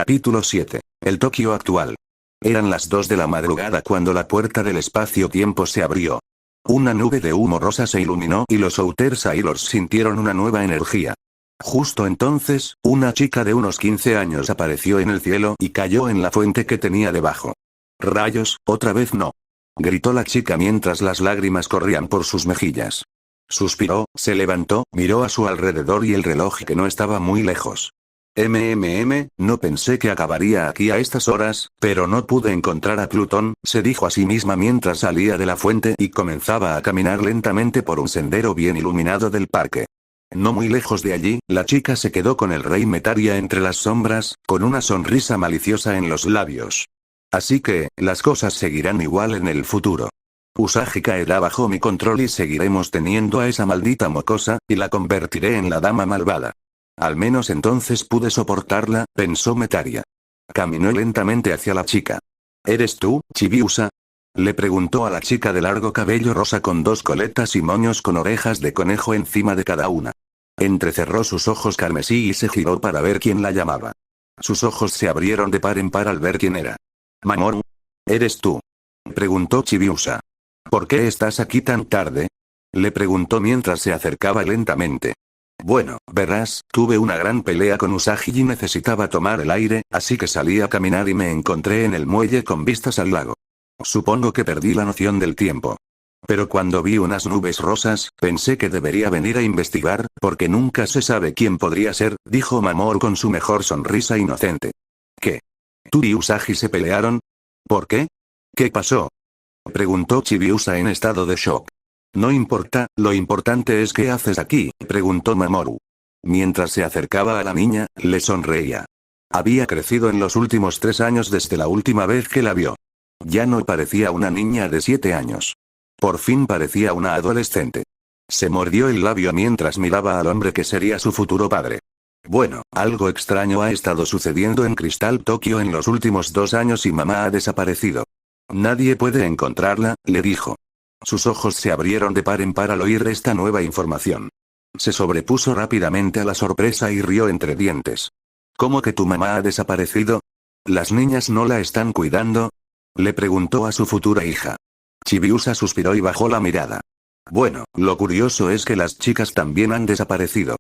Capítulo 7. El Tokio actual. Eran las 2 de la madrugada cuando la puerta del espacio-tiempo se abrió. Una nube de humo rosa se iluminó y los Outer Sailors sintieron una nueva energía. Justo entonces, una chica de unos 15 años apareció en el cielo y cayó en la fuente que tenía debajo. «Rayos, otra vez no», gritó la chica mientras las lágrimas corrían por sus mejillas. Suspiró, se levantó, miró a su alrededor y el reloj que no estaba muy lejos. No pensé que acabaría aquí a estas horas, pero no pude encontrar a Plutón, se dijo a sí misma mientras salía de la fuente y comenzaba a caminar lentamente por un sendero bien iluminado del parque. No muy lejos de allí, la chica se quedó con el rey Metaria entre las sombras, con una sonrisa maliciosa en los labios. Así que, las cosas seguirán igual en el futuro. Usagi caerá bajo mi control y seguiremos teniendo a esa maldita mocosa, y la convertiré en la dama malvada. Al menos entonces pude soportarla, pensó Metaria. Caminó lentamente hacia la chica. ¿Eres tú, Chibiusa? Le preguntó a la chica de largo cabello rosa con 2 coletas y moños con orejas de conejo encima de cada una. Entrecerró sus ojos carmesí y se giró para ver quién la llamaba. Sus ojos se abrieron de par en par al ver quién era. «Mamoru. ¿Eres tú?», preguntó Chibiusa. «¿Por qué estás aquí tan tarde?», le preguntó mientras se acercaba lentamente. «Bueno, verás, tuve una gran pelea con Usagi y necesitaba tomar el aire, así que salí a caminar y me encontré en el muelle con vistas al lago. Supongo que perdí la noción del tiempo. Pero cuando vi unas nubes rosas, pensé que debería venir a investigar, porque nunca se sabe quién podría ser», dijo Mamoru con su mejor sonrisa inocente. «¿Qué? ¿Tú y Usagi se pelearon? ¿Por qué? ¿Qué pasó?», preguntó Chibiusa en estado de shock. «No importa, lo importante es qué haces aquí», preguntó Mamoru. Mientras se acercaba a la niña, le sonreía. Había crecido en los últimos 3 años desde la última vez que la vio. Ya no parecía una niña de 7 años. Por fin parecía una adolescente. Se mordió el labio mientras miraba al hombre que sería su futuro padre. «Bueno, algo extraño ha estado sucediendo en Crystal Tokyo en los últimos 2 años y mamá ha desaparecido. Nadie puede encontrarla», le dijo. Sus ojos se abrieron de par en par al oír esta nueva información. Se sobrepuso rápidamente a la sorpresa y rió entre dientes. «¿Cómo que tu mamá ha desaparecido? ¿Las niñas no la están cuidando?», le preguntó a su futura hija. Chibiusa suspiró y bajó la mirada. «Bueno, lo curioso es que las chicas también han desaparecido.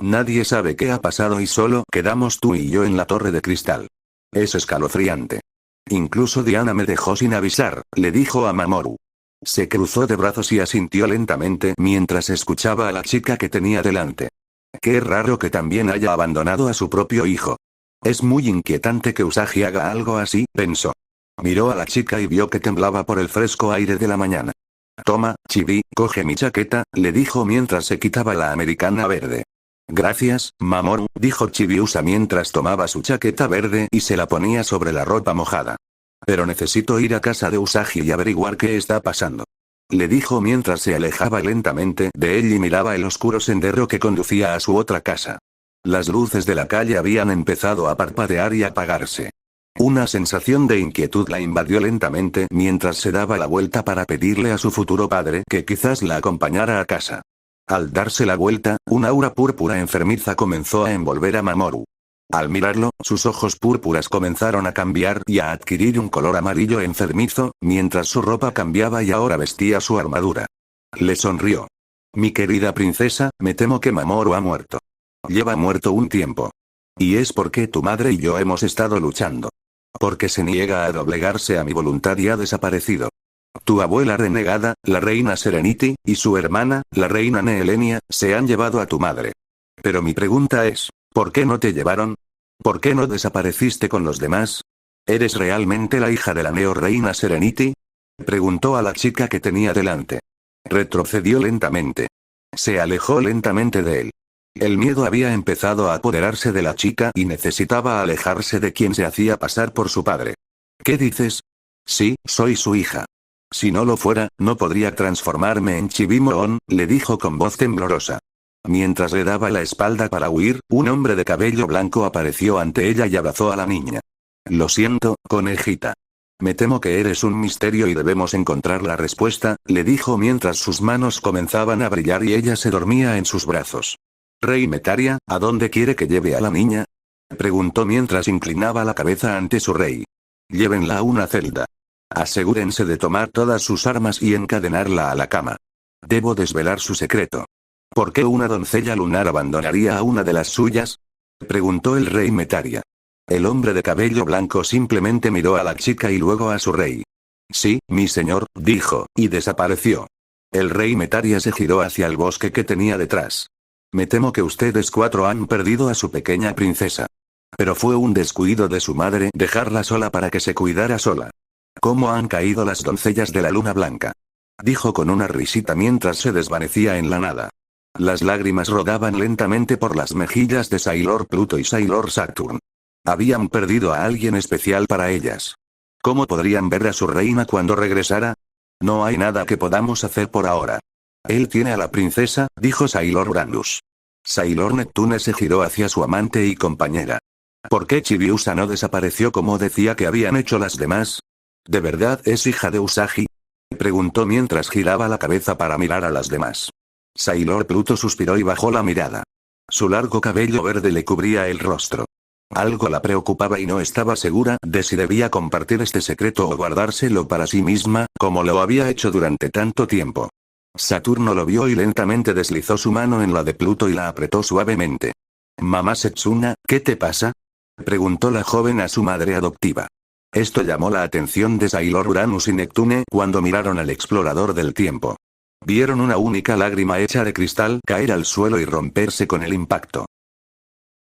Nadie sabe qué ha pasado y solo quedamos tú y yo en la torre de cristal. Es escalofriante. Incluso Diana me dejó sin avisar», le dijo a Mamoru. Se cruzó de brazos y asintió lentamente mientras escuchaba a la chica que tenía delante. Qué raro que también haya abandonado a su propio hijo. Es muy inquietante que Usagi haga algo así, pensó. Miró a la chica y vio que temblaba por el fresco aire de la mañana. «Toma, Chibi, coge mi chaqueta», le dijo mientras se quitaba la americana verde. «Gracias, Mamoru», dijo Chibiusa mientras tomaba su chaqueta verde y se la ponía sobre la ropa mojada. «Pero necesito ir a casa de Usagi y averiguar qué está pasando», le dijo mientras se alejaba lentamente de él y miraba el oscuro sendero que conducía a su otra casa. Las luces de la calle habían empezado a parpadear y apagarse. Una sensación de inquietud la invadió lentamente mientras se daba la vuelta para pedirle a su futuro padre que quizás la acompañara a casa. Al darse la vuelta, un aura púrpura enfermiza comenzó a envolver a Mamoru. Al mirarlo, sus ojos púrpuras comenzaron a cambiar y a adquirir un color amarillo enfermizo, mientras su ropa cambiaba y ahora vestía su armadura. Le sonrió. «Mi querida princesa, me temo que Mamoru ha muerto. Lleva muerto un tiempo. Y es porque tu madre y yo hemos estado luchando. Porque se niega a doblegarse a mi voluntad y ha desaparecido. Tu abuela renegada, la reina Serenity, y su hermana, la reina Nehelenia, se han llevado a tu madre. Pero mi pregunta es, ¿por qué no te llevaron? ¿Por qué no desapareciste con los demás? ¿Eres realmente la hija de la neo-reina Serenity?», preguntó a la chica que tenía delante. Retrocedió lentamente. Se alejó lentamente de él. El miedo había empezado a apoderarse de la chica y necesitaba alejarse de quien se hacía pasar por su padre. «¿Qué dices?». «Sí, soy su hija. Si no lo fuera, no podría transformarme en Chibi-Moon», le dijo con voz temblorosa. Mientras le daba la espalda para huir, un hombre de cabello blanco apareció ante ella y abrazó a la niña. «Lo siento, conejita. Me temo que eres un misterio y debemos encontrar la respuesta», le dijo mientras sus manos comenzaban a brillar y ella se dormía en sus brazos. «Rey Metaria, ¿a dónde quiere que lleve a la niña?». Preguntó mientras inclinaba la cabeza ante su rey. Llévenla a una celda. Asegúrense de tomar todas sus armas y encadenarla a la cama. Debo desvelar su secreto. ¿Por qué una doncella lunar abandonaría a una de las suyas? Preguntó el rey Metaria. El hombre de cabello blanco simplemente miró a la chica y luego a su rey. Sí, mi señor, dijo, y desapareció. El rey Metaria se giró hacia el bosque que tenía detrás. Me temo que ustedes cuatro han perdido a su pequeña princesa. Pero fue un descuido de su madre dejarla sola para que se cuidara sola. ¿Cómo han caído las doncellas de la luna blanca? Dijo con una risita mientras se desvanecía en la nada. Las lágrimas rodaban lentamente por las mejillas de Sailor Pluto y Sailor Saturn. Habían perdido a alguien especial para ellas. ¿Cómo podrían ver a su reina cuando regresara? No hay nada que podamos hacer por ahora. Él tiene a la princesa, dijo Sailor Uranus. Sailor Neptune se giró hacia su amante y compañera. ¿Por qué Chibiusa no desapareció como decía que habían hecho las demás? ¿De verdad es hija de Usagi? Preguntó mientras giraba la cabeza para mirar a las demás. Sailor Pluto suspiró y bajó la mirada. Su largo cabello verde le cubría el rostro. Algo la preocupaba y no estaba segura de si debía compartir este secreto o guardárselo para sí misma, como lo había hecho durante tanto tiempo. Saturno lo vio y lentamente deslizó su mano en la de Pluto y la apretó suavemente. «Mamá Setsuna, ¿qué te pasa?», preguntó la joven a su madre adoptiva. Esto llamó la atención de Sailor Uranus y Neptune cuando miraron al explorador del tiempo. Vieron una única lágrima hecha de cristal caer al suelo y romperse con el impacto.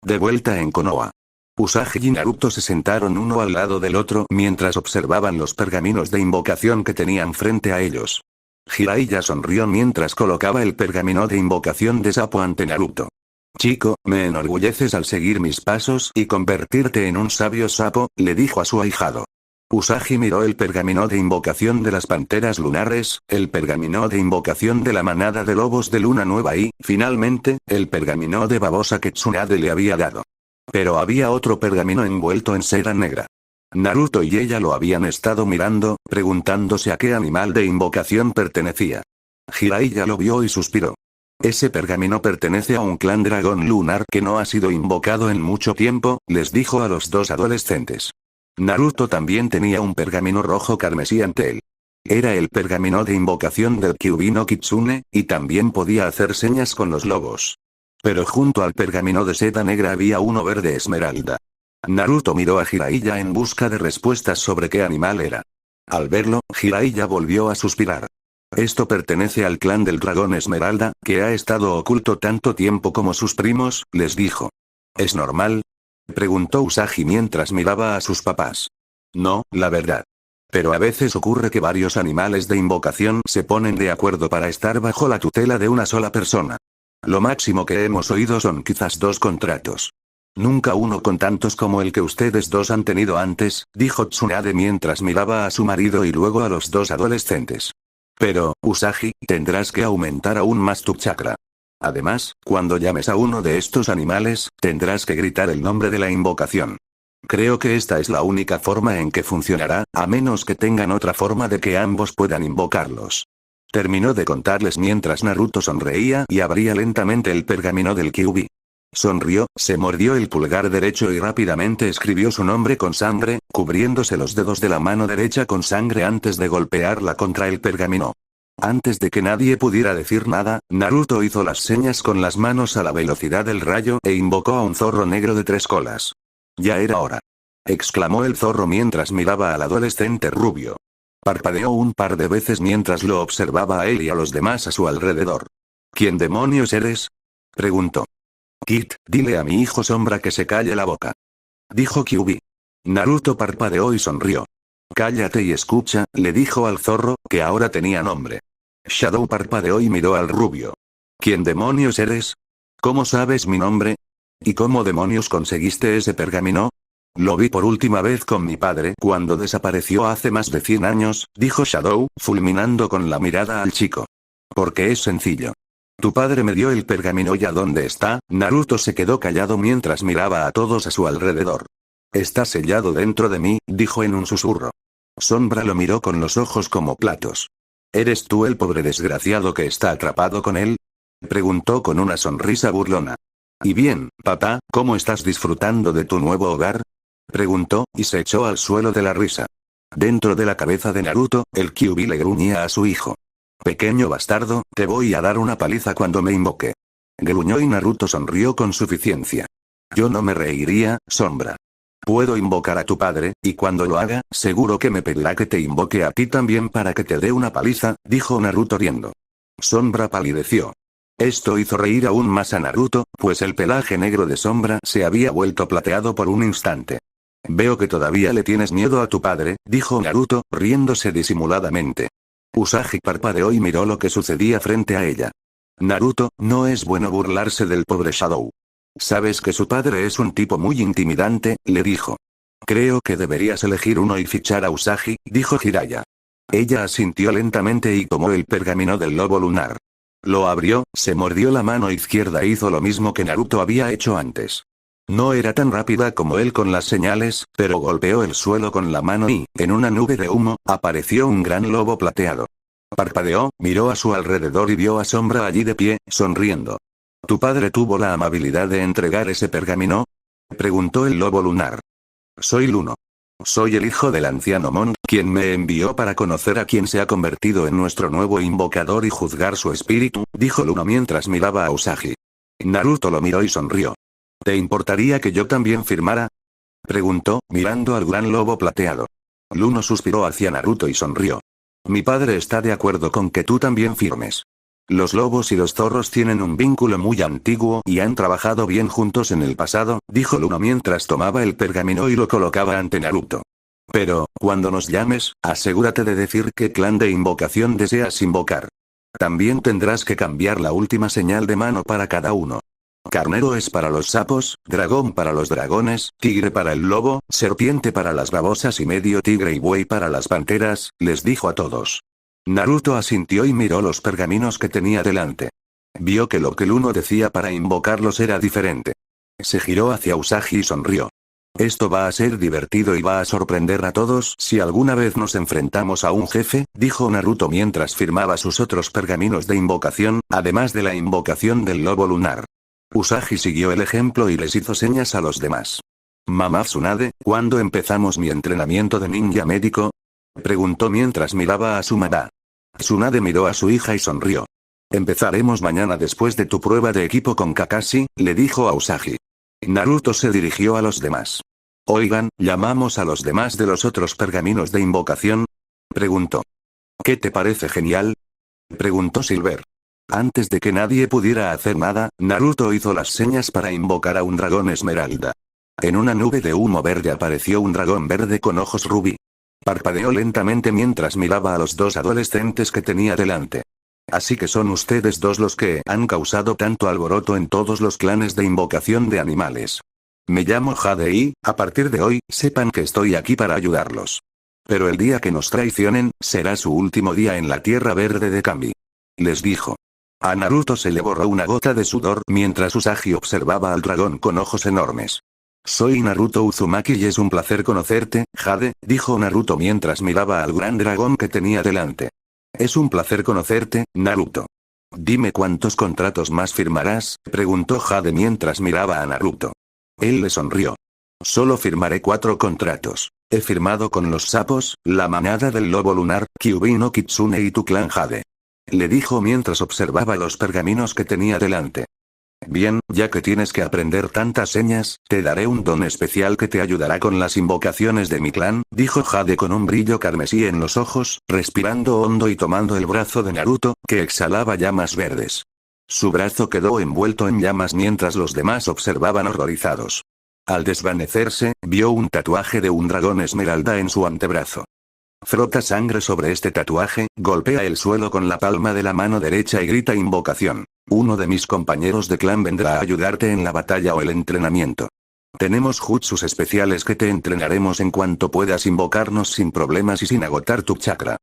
De vuelta en Konoha. Usagi y Naruto se sentaron uno al lado del otro mientras observaban los pergaminos de invocación que tenían frente a ellos. Jiraiya sonrió mientras colocaba el pergamino de invocación de sapo ante Naruto. Chico, me enorgulleces al seguir mis pasos y convertirte en un sabio sapo, le dijo a su ahijado. Usagi miró el pergamino de invocación de las panteras lunares, el pergamino de invocación de la manada de lobos de luna nueva y, finalmente, el pergamino de babosa que Tsunade le había dado. Pero había otro pergamino envuelto en seda negra. Naruto y ella lo habían estado mirando, preguntándose a qué animal de invocación pertenecía. Jiraiya lo vio y suspiró. Ese pergamino pertenece a un clan dragón lunar que no ha sido invocado en mucho tiempo, les dijo a los dos adolescentes. Naruto también tenía un pergamino rojo carmesí ante él. Era el pergamino de invocación del Kyuubi no Kitsune, y también podía hacer señas con los lobos. Pero junto al pergamino de seda negra había uno verde esmeralda. Naruto miró a Jiraiya en busca de respuestas sobre qué animal era. Al verlo, Jiraiya volvió a suspirar. Esto pertenece al clan del dragón esmeralda, que ha estado oculto tanto tiempo como sus primos, les dijo. ¿Es normal?, preguntó Usagi mientras miraba a sus papás. No, la verdad. Pero a veces ocurre que varios animales de invocación se ponen de acuerdo para estar bajo la tutela de una sola persona. Lo máximo que hemos oído son quizás 2 contratos. Nunca uno con tantos como el que ustedes dos han tenido antes, dijo Tsunade mientras miraba a su marido y luego a los 2 adolescentes. Pero, Usagi, tendrás que aumentar aún más tu chakra. Además, cuando llames a uno de estos animales, tendrás que gritar el nombre de la invocación. Creo que esta es la única forma en que funcionará, a menos que tengan otra forma de que ambos puedan invocarlos. Terminó de contarles mientras Naruto sonreía y abría lentamente el pergamino del Kyuubi. Sonrió, se mordió el pulgar derecho y rápidamente escribió su nombre con sangre, cubriéndose los dedos de la mano derecha con sangre antes de golpearla contra el pergamino. Antes de que nadie pudiera decir nada, Naruto hizo las señas con las manos a la velocidad del rayo e invocó a un zorro negro de 3 colas. Ya era hora. Exclamó el zorro mientras miraba al adolescente rubio. Parpadeó un par de veces mientras lo observaba a él y a los demás a su alrededor. ¿Quién demonios eres?, preguntó. Kit, dile a mi hijo sombra que se calle la boca, dijo Kyuubi. Naruto parpadeó y sonrió. Cállate y escucha, le dijo al zorro, que ahora tenía nombre. Shadow parpadeó y miró al rubio. ¿Quién demonios eres? ¿Cómo sabes mi nombre? ¿Y cómo demonios conseguiste ese pergamino? Lo vi por última vez con mi padre cuando desapareció hace más de 100 años, dijo Shadow, fulminando con la mirada al chico. Porque es sencillo. Tu padre me dio el pergamino y ¿a dónde está? Naruto se quedó callado mientras miraba a todos a su alrededor. Está sellado dentro de mí, dijo en un susurro. Sombra lo miró con los ojos como platos. ¿Eres tú el pobre desgraciado que está atrapado con él?, preguntó con una sonrisa burlona. Y bien, papá, ¿cómo estás disfrutando de tu nuevo hogar? Preguntó, y se echó al suelo de la risa. Dentro de la cabeza de Naruto, el Kyuubi le gruñía a su hijo. Pequeño bastardo, te voy a dar una paliza cuando me invoque. Gruñó y Naruto sonrió con suficiencia. Yo no me reiría, Sombra. Puedo invocar a tu padre, y cuando lo haga, seguro que me pedirá que te invoque a ti también para que te dé una paliza, dijo Naruto riendo. Sombra palideció. Esto hizo reír aún más a Naruto, pues el pelaje negro de Sombra se había vuelto plateado por un instante. Veo que todavía le tienes miedo a tu padre, dijo Naruto, riéndose disimuladamente. Usagi parpadeó y miró lo que sucedía frente a ella. Naruto, no es bueno burlarse del pobre Shadow. Sabes que su padre es un tipo muy intimidante, le dijo. Creo que deberías elegir uno y fichar a Usagi, dijo Jiraiya. Ella asintió lentamente y tomó el pergamino del lobo lunar. Lo abrió, se mordió la mano izquierda e hizo lo mismo que Naruto había hecho antes. No era tan rápida como él con las señales, pero golpeó el suelo con la mano y, en una nube de humo, apareció un gran lobo plateado. Parpadeó, miró a su alrededor y vio a Sombra allí de pie, sonriendo. ¿Tu padre tuvo la amabilidad de entregar ese pergamino? Preguntó el lobo lunar. Soy Luno. Soy el hijo del anciano Mon, quien me envió para conocer a quien se ha convertido en nuestro nuevo invocador y juzgar su espíritu, dijo Luno mientras miraba a Usagi. Naruto lo miró y sonrió. ¿Te importaría que yo también firmara? Preguntó, mirando al gran lobo plateado. Luno suspiró hacia Naruto y sonrió. Mi padre está de acuerdo con que tú también firmes. Los lobos y los zorros tienen un vínculo muy antiguo y han trabajado bien juntos en el pasado, dijo Luno mientras tomaba el pergamino y lo colocaba ante Naruto. Pero, cuando nos llames, asegúrate de decir qué clan de invocación deseas invocar. También tendrás que cambiar la última señal de mano para cada uno. Carnero es para los sapos, dragón para los dragones, tigre para el lobo, serpiente para las babosas y medio tigre y buey para las panteras, les dijo a todos. Naruto asintió y miró los pergaminos que tenía delante. Vio que lo que Luno decía para invocarlos era diferente. Se giró hacia Usagi y sonrió. Esto va a ser divertido y va a sorprender a todos si alguna vez nos enfrentamos a un jefe, dijo Naruto mientras firmaba sus otros pergaminos de invocación, además de la invocación del lobo lunar. Usagi siguió el ejemplo y les hizo señas a los demás. Mamá Tsunade, ¿cuándo empezamos mi entrenamiento de ninja médico? Preguntó mientras miraba a su mamá. Tsunade miró a su hija y sonrió. Empezaremos mañana después de tu prueba de equipo con Kakashi, le dijo a Usagi. Naruto se dirigió a los demás. Oigan, ¿llamamos a los demás de los otros pergaminos de invocación? Preguntó. ¿Qué te parece genial? Preguntó Silver. Antes de que nadie pudiera hacer nada, Naruto hizo las señas para invocar a un dragón esmeralda. En una nube de humo verde apareció un dragón verde con ojos rubí. Parpadeó lentamente mientras miraba a los dos adolescentes que tenía delante. Así que son ustedes dos los que han causado tanto alboroto en todos los clanes de invocación de animales. Me llamo Jade y, a partir de hoy, sepan que estoy aquí para ayudarlos. Pero el día que nos traicionen, será su último día en la Tierra Verde de Kami. Les dijo. A Naruto se le borró una gota de sudor mientras Usagi observaba al dragón con ojos enormes. Soy Naruto Uzumaki y es un placer conocerte, Jade, dijo Naruto mientras miraba al gran dragón que tenía delante. Es un placer conocerte, Naruto. Dime cuántos contratos más firmarás, preguntó Jade mientras miraba a Naruto. Él le sonrió. Solo firmaré 4 contratos. He firmado con los sapos, la manada del lobo lunar, Kyuubi no Kitsune y tu clan Jade. Le dijo mientras observaba los pergaminos que tenía delante. Bien, ya que tienes que aprender tantas señas, te daré un don especial que te ayudará con las invocaciones de mi clan, dijo Jade con un brillo carmesí en los ojos, respirando hondo y tomando el brazo de Naruto, que exhalaba llamas verdes. Su brazo quedó envuelto en llamas mientras los demás observaban horrorizados. Al desvanecerse, vio un tatuaje de un dragón esmeralda en su antebrazo. Frota sangre sobre este tatuaje, golpea el suelo con la palma de la mano derecha y grita invocación. Uno de mis compañeros de clan vendrá a ayudarte en la batalla o el entrenamiento. Tenemos jutsus especiales que te entrenaremos en cuanto puedas invocarnos sin problemas y sin agotar tu chakra.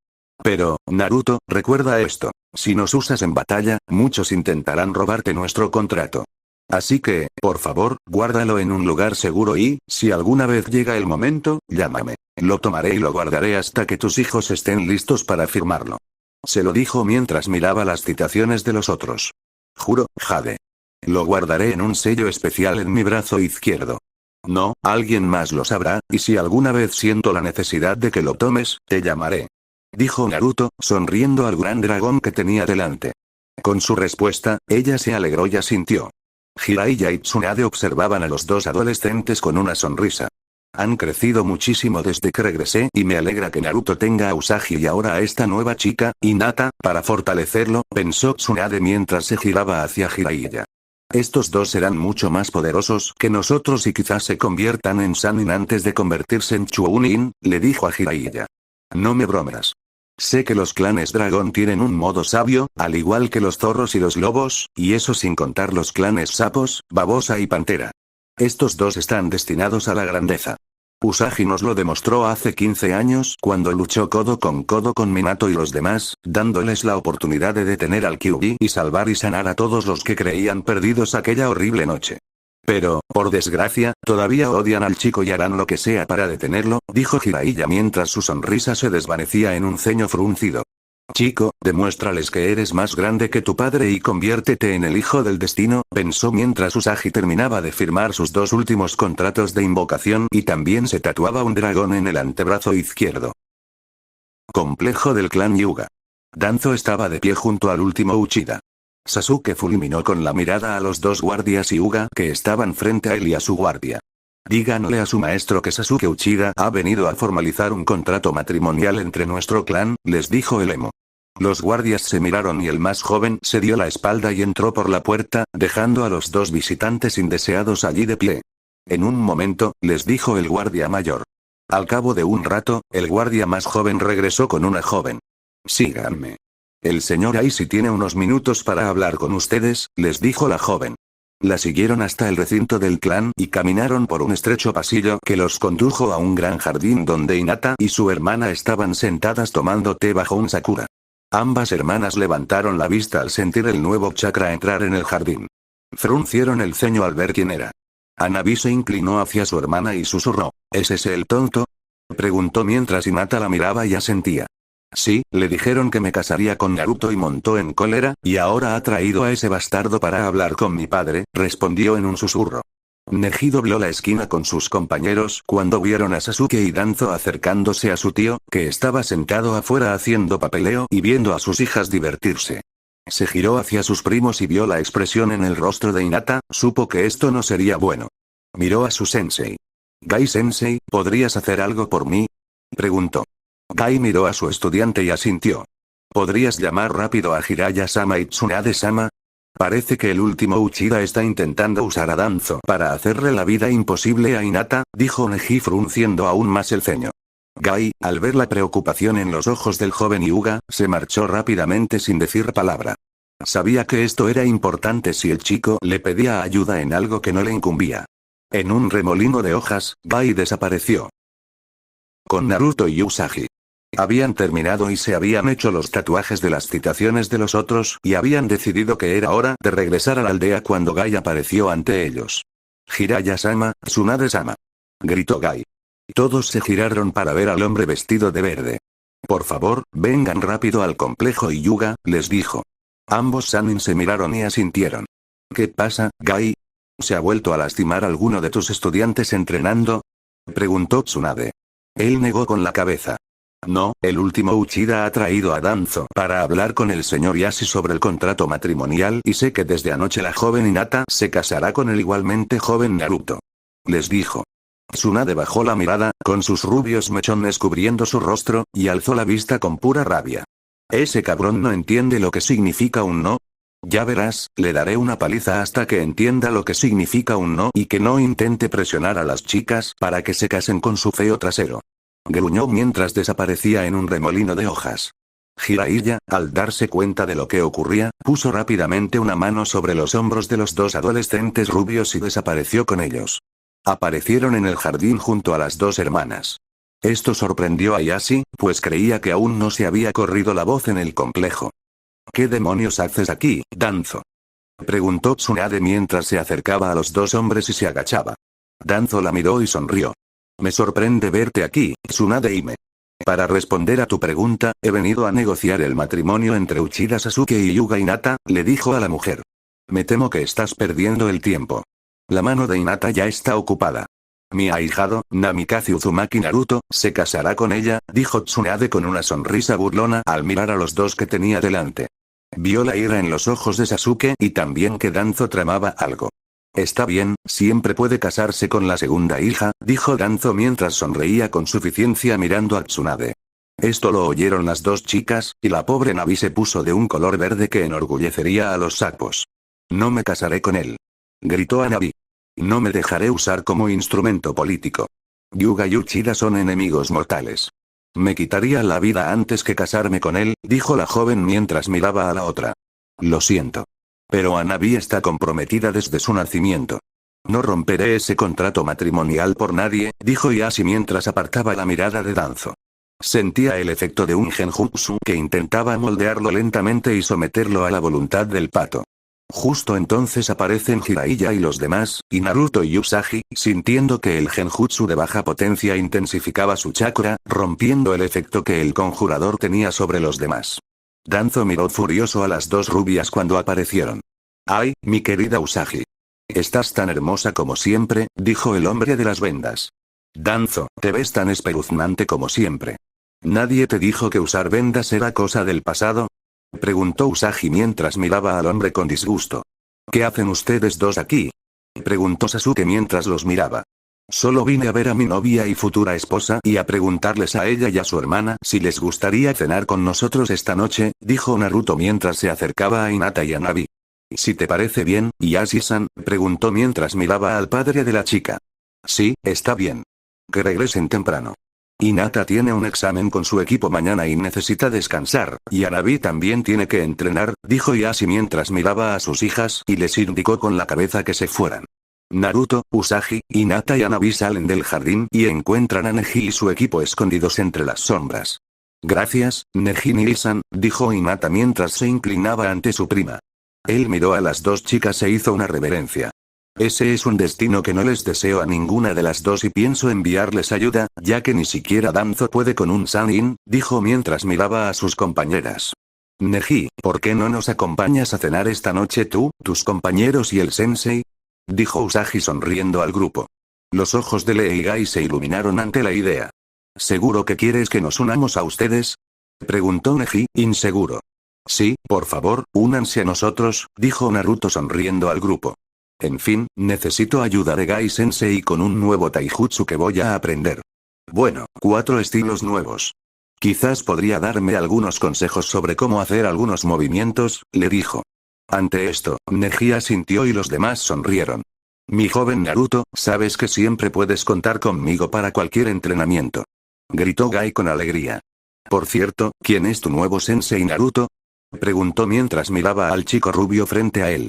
Pero, Naruto, recuerda esto. Si nos usas en batalla, muchos intentarán robarte nuestro contrato. Así que, por favor, guárdalo en un lugar seguro y, si alguna vez llega el momento, llámame. Lo tomaré y lo guardaré hasta que tus hijos estén listos para firmarlo. Se lo dijo mientras miraba las citaciones de los otros. Juro, Jade. Lo guardaré en un sello especial en mi brazo izquierdo. No, alguien más lo sabrá, y si alguna vez siento la necesidad de que lo tomes, te llamaré. Dijo Naruto, sonriendo al gran dragón que tenía delante. Con su respuesta, ella se alegró y asintió. Jiraiya y Tsunade observaban a los dos adolescentes con una sonrisa. Han crecido muchísimo desde que regresé y me alegra que Naruto tenga a Usagi y ahora a esta nueva chica, Hinata, para fortalecerlo, pensó Tsunade mientras se giraba hacia Jiraiya. Estos dos serán mucho más poderosos que nosotros y quizás se conviertan en Sannin antes de convertirse en Chunin, le dijo a Jiraiya. No me bromeas. Sé que los clanes dragón tienen un modo sabio, al igual que los zorros y los lobos, y eso sin contar los clanes sapos, babosa y pantera. Estos dos están destinados a la grandeza. Usagi nos lo demostró hace 15 años cuando luchó codo con Minato y los demás, dándoles la oportunidad de detener al Kyuubi y salvar y sanar a todos los que creían perdidos aquella horrible noche. Pero, por desgracia, todavía odian al chico y harán lo que sea para detenerlo, dijo Jiraiya mientras su sonrisa se desvanecía en un ceño fruncido. Chico, demuéstrales que eres más grande que tu padre y conviértete en el hijo del destino, pensó mientras Usagi terminaba de firmar sus dos últimos contratos de invocación y también se tatuaba un dragón en el antebrazo izquierdo. Complejo del clan Hyuga. Danzo estaba de pie junto al último Uchiha. Sasuke fulminó con la mirada a los dos guardias Hyuga que estaban frente a él y a su guardia. Díganle a su maestro que Sasuke Uchiha ha venido a formalizar un contrato matrimonial entre nuestro clan, les dijo el emo. Los guardias se miraron y el más joven se dio la espalda y entró por la puerta, dejando a los dos visitantes indeseados allí de pie. En un momento, les dijo el guardia mayor. Al cabo de un rato, el guardia más joven regresó con una joven. Síganme. El señor Aishi tiene unos minutos para hablar con ustedes, les dijo la joven. La siguieron hasta el recinto del clan y caminaron por un estrecho pasillo que los condujo a un gran jardín donde Hinata y su hermana estaban sentadas tomando té bajo un sakura. Ambas hermanas levantaron la vista al sentir el nuevo chakra entrar en el jardín. Fruncieron el ceño al ver quién era. Hanabi se inclinó hacia su hermana y susurró. ¿Es ese el tonto? Preguntó mientras Hinata la miraba y asentía. Sí, le dijeron que me casaría con Naruto y montó en cólera, y ahora ha traído a ese bastardo para hablar con mi padre, respondió en un susurro. Neji dobló la esquina con sus compañeros cuando vieron a Sasuke y Danzo acercándose a su tío, que estaba sentado afuera haciendo papeleo y viendo a sus hijas divertirse. Se giró hacia sus primos y vio la expresión en el rostro de Hinata, supo que esto no sería bueno. Miró a su sensei. Gai sensei, ¿podrías hacer algo por mí? Preguntó. Gai miró a su estudiante y asintió. ¿Podrías llamar rápido a Jiraiya-sama y Tsunade-sama? Parece que el último Uchiha está intentando usar a Danzo para hacerle la vida imposible a Hinata, dijo Neji frunciendo aún más el ceño. Gai, al ver la preocupación en los ojos del joven Hyuga, se marchó rápidamente sin decir palabra. Sabía que esto era importante si el chico le pedía ayuda en algo que no le incumbía. En un remolino de hojas, Gai desapareció. Con Naruto y Usagi. Habían terminado y se habían hecho los tatuajes de las citaciones de los otros y habían decidido que era hora de regresar a la aldea cuando Gai apareció ante ellos. Jiraiya-sama, Tsunade-sama. Gritó Gai. Todos se giraron para ver al hombre vestido de verde. Por favor, vengan rápido al complejo Hyuga, les dijo. Ambos Sannin se miraron y asintieron. ¿Qué pasa, Gai? ¿Se ha vuelto a lastimar alguno de tus estudiantes entrenando? Preguntó Tsunade. Él negó con la cabeza. No, el último Uchiha ha traído a Danzo para hablar con el señor Yashi sobre el contrato matrimonial y sé que desde anoche la joven Hinata se casará con el igualmente joven Naruto. Les dijo. Tsunade bajó la mirada, con sus rubios mechones cubriendo su rostro, y alzó la vista con pura rabia. ¿Ese cabrón no entiende lo que significa un no? Ya verás, le daré una paliza hasta que entienda lo que significa un no y que no intente presionar a las chicas para que se casen con su feo trasero. Gruñó mientras desaparecía en un remolino de hojas. Jiraiya, al darse cuenta de lo que ocurría, puso rápidamente una mano sobre los hombros de los dos adolescentes rubios y desapareció con ellos. Aparecieron en el jardín junto a las dos hermanas. Esto sorprendió a Yashi, pues creía que aún no se había corrido la voz en el complejo. ¿Qué demonios haces aquí, Danzo? Preguntó Tsunade mientras se acercaba a los dos hombres y se agachaba. Danzo la miró y sonrió. Me sorprende verte aquí, Tsunade-hime. Para responder a tu pregunta, he venido a negociar el matrimonio entre Uchiha Sasuke y Hyuga Hinata, le dijo a la mujer. Me temo que estás perdiendo el tiempo. La mano de Hinata ya está ocupada. Mi ahijado, Namikaze Uzumaki Naruto, se casará con ella, dijo Tsunade con una sonrisa burlona al mirar a los dos que tenía delante. Vio la ira en los ojos de Sasuke y también que Danzo tramaba algo. Está bien, siempre puede casarse con la segunda hija, dijo Danzo mientras sonreía con suficiencia mirando a Tsunade. Esto lo oyeron las dos chicas, y la pobre Navi se puso de un color verde que enorgullecería a los sapos. No me casaré con él. Gritó a Navi. No me dejaré usar como instrumento político. Yuga y Uchida son enemigos mortales. Me quitaría la vida antes que casarme con él, dijo la joven mientras miraba a la otra. Lo siento. Pero Anabi está comprometida desde su nacimiento. No romperé ese contrato matrimonial por nadie, dijo Yashi mientras apartaba la mirada de Danzo. Sentía el efecto de un genjutsu que intentaba moldearlo lentamente y someterlo a la voluntad del pato. Justo entonces aparecen Jiraiya y los demás, y Naruto y Usagi, sintiendo que el genjutsu de baja potencia intensificaba su chakra, rompiendo el efecto que el conjurador tenía sobre los demás. Danzo miró furioso a las dos rubias cuando aparecieron. ¡Ay, mi querida Usagi! Estás tan hermosa como siempre, dijo el hombre de las vendas. Danzo, te ves tan espeluznante como siempre. ¿Nadie te dijo que usar vendas era cosa del pasado? Preguntó Usagi mientras miraba al hombre con disgusto. ¿Qué hacen ustedes dos aquí? Preguntó Sasuke mientras los miraba. Solo vine a ver a mi novia y futura esposa y a preguntarles a ella y a su hermana si les gustaría cenar con nosotros esta noche, dijo Naruto mientras se acercaba a Hinata y a Navi. Si te parece bien, Yashi-san, preguntó mientras miraba al padre de la chica. Sí, está bien. Que regresen temprano. Hinata tiene un examen con su equipo mañana y necesita descansar, y Anabi también tiene que entrenar, dijo Yashi mientras miraba a sus hijas y les indicó con la cabeza que se fueran. Naruto, Usagi, Hinata y Anabi salen del jardín y encuentran a Neji y su equipo escondidos entre las sombras. Gracias, Neji-san, dijo Hinata mientras se inclinaba ante su prima. Él miró a las dos chicas e hizo una reverencia. Ese es un destino que no les deseo a ninguna de las dos y pienso enviarles ayuda, ya que ni siquiera Danzo puede con un Sannin, dijo mientras miraba a sus compañeras. Neji, ¿por qué no nos acompañas a cenar esta noche tú, tus compañeros y el sensei? Dijo Usagi sonriendo al grupo. Los ojos de Leigai se iluminaron ante la idea. ¿Seguro que quieres que nos unamos a ustedes? Preguntó Neji, inseguro. Sí, por favor, únanse a nosotros, dijo Naruto sonriendo al grupo. En fin, necesito ayuda de Gai Sensei con un nuevo taijutsu que voy a aprender. Bueno, 4 estilos nuevos. Quizás podría darme algunos consejos sobre cómo hacer algunos movimientos, le dijo. Ante esto, Neji asintió y los demás sonrieron. Mi joven Naruto, sabes que siempre puedes contar conmigo para cualquier entrenamiento. Gritó Gai con alegría. Por cierto, ¿quién es tu nuevo sensei Naruto? Preguntó mientras miraba al chico rubio frente a él.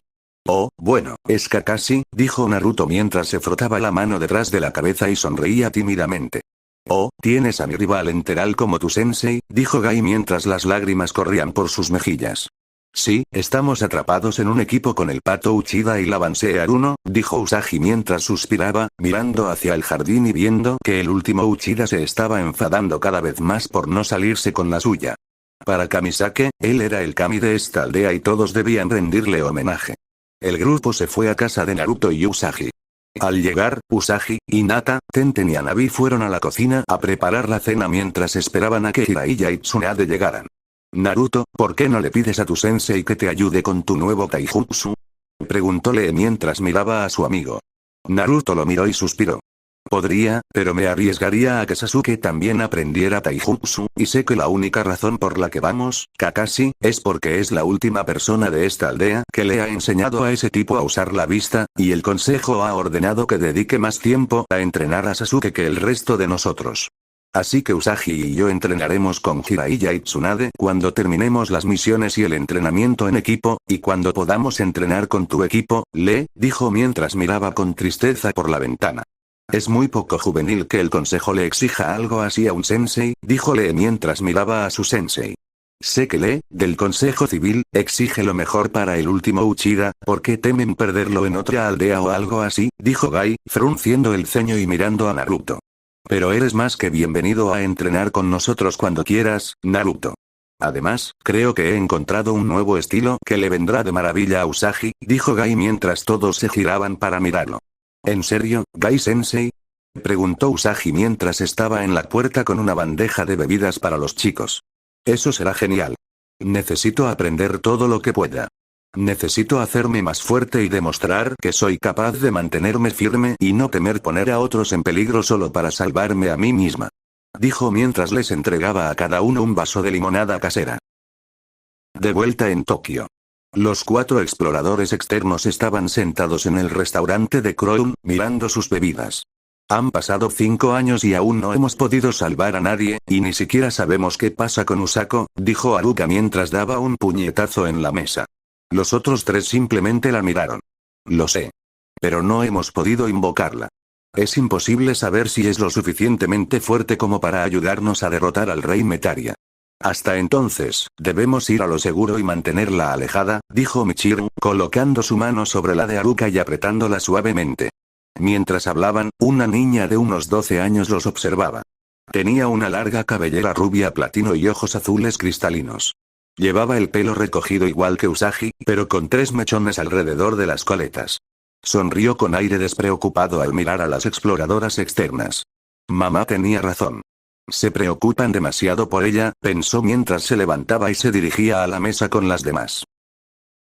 Oh, bueno, es Kakashi, dijo Naruto mientras se frotaba la mano detrás de la cabeza y sonreía tímidamente. Oh, tienes a mi rival enteral como tu sensei, dijo Gai mientras las lágrimas corrían por sus mejillas. Sí, estamos atrapados en un equipo con el pato Uchida y la Bansea Aruno, dijo Usagi mientras suspiraba, mirando hacia el jardín y viendo que el último Uchida se estaba enfadando cada vez más por no salirse con la suya. Para Kamisake, él era el kami de esta aldea y todos debían rendirle homenaje. El grupo se fue a casa de Naruto y Usagi. Al llegar, Usagi, Hinata, Tenten y Anabi fueron a la cocina a preparar la cena mientras esperaban a que Jiraiya y Tsunade llegaran. Naruto, ¿por qué no le pides a tu sensei que te ayude con tu nuevo taijutsu? Preguntóle mientras miraba a su amigo. Naruto lo miró y suspiró. Podría, pero me arriesgaría a que Sasuke también aprendiera taijutsu, y sé que la única razón por la que vamos, Kakashi, es porque es la última persona de esta aldea que le ha enseñado a ese tipo a usar la vista, y el consejo ha ordenado que dedique más tiempo a entrenar a Sasuke que el resto de nosotros. Así que Usagi y yo entrenaremos con Jiraiya y Tsunade cuando terminemos las misiones y el entrenamiento en equipo, y cuando podamos entrenar con tu equipo, dijo mientras miraba con tristeza por la ventana. Es muy poco juvenil que el consejo le exija algo así a un sensei, dijo Lee mientras miraba a su sensei. Sé que del consejo civil, exige lo mejor para el último Uchida, porque temen perderlo en otra aldea o algo así, dijo Gai, frunciendo el ceño y mirando a Naruto. Pero eres más que bienvenido a entrenar con nosotros cuando quieras, Naruto. Además, creo que he encontrado un nuevo estilo que le vendrá de maravilla a Usagi, dijo Gai mientras todos se giraban para mirarlo. ¿En serio, Gai-sensei? Preguntó Usagi mientras estaba en la puerta con una bandeja de bebidas para los chicos. Eso será genial. Necesito aprender todo lo que pueda. Necesito hacerme más fuerte y demostrar que soy capaz de mantenerme firme y no temer poner a otros en peligro solo para salvarme a mí misma. Dijo mientras les entregaba a cada uno un vaso de limonada casera. De vuelta en Tokio. Los 4 exploradores externos estaban sentados en el restaurante de Crown, mirando sus bebidas. Han pasado 5 años y aún no hemos podido salvar a nadie, y ni siquiera sabemos qué pasa con Usako, dijo Haruka mientras daba un puñetazo en la mesa. Los otros 3 simplemente la miraron. Lo sé. Pero no hemos podido invocarla. Es imposible saber si es lo suficientemente fuerte como para ayudarnos a derrotar al rey Metaria. Hasta entonces, debemos ir a lo seguro y mantenerla alejada, dijo Michiru, colocando su mano sobre la de Haruka y apretándola suavemente. Mientras hablaban, una niña de unos 12 años los observaba. Tenía una larga cabellera rubia platino y ojos azules cristalinos. Llevaba el pelo recogido igual que Usagi, pero con 3 mechones alrededor de las coletas. Sonrió con aire despreocupado al mirar a las exploradoras externas. Mamá tenía razón. Se preocupan demasiado por ella, pensó mientras se levantaba y se dirigía a la mesa con las demás.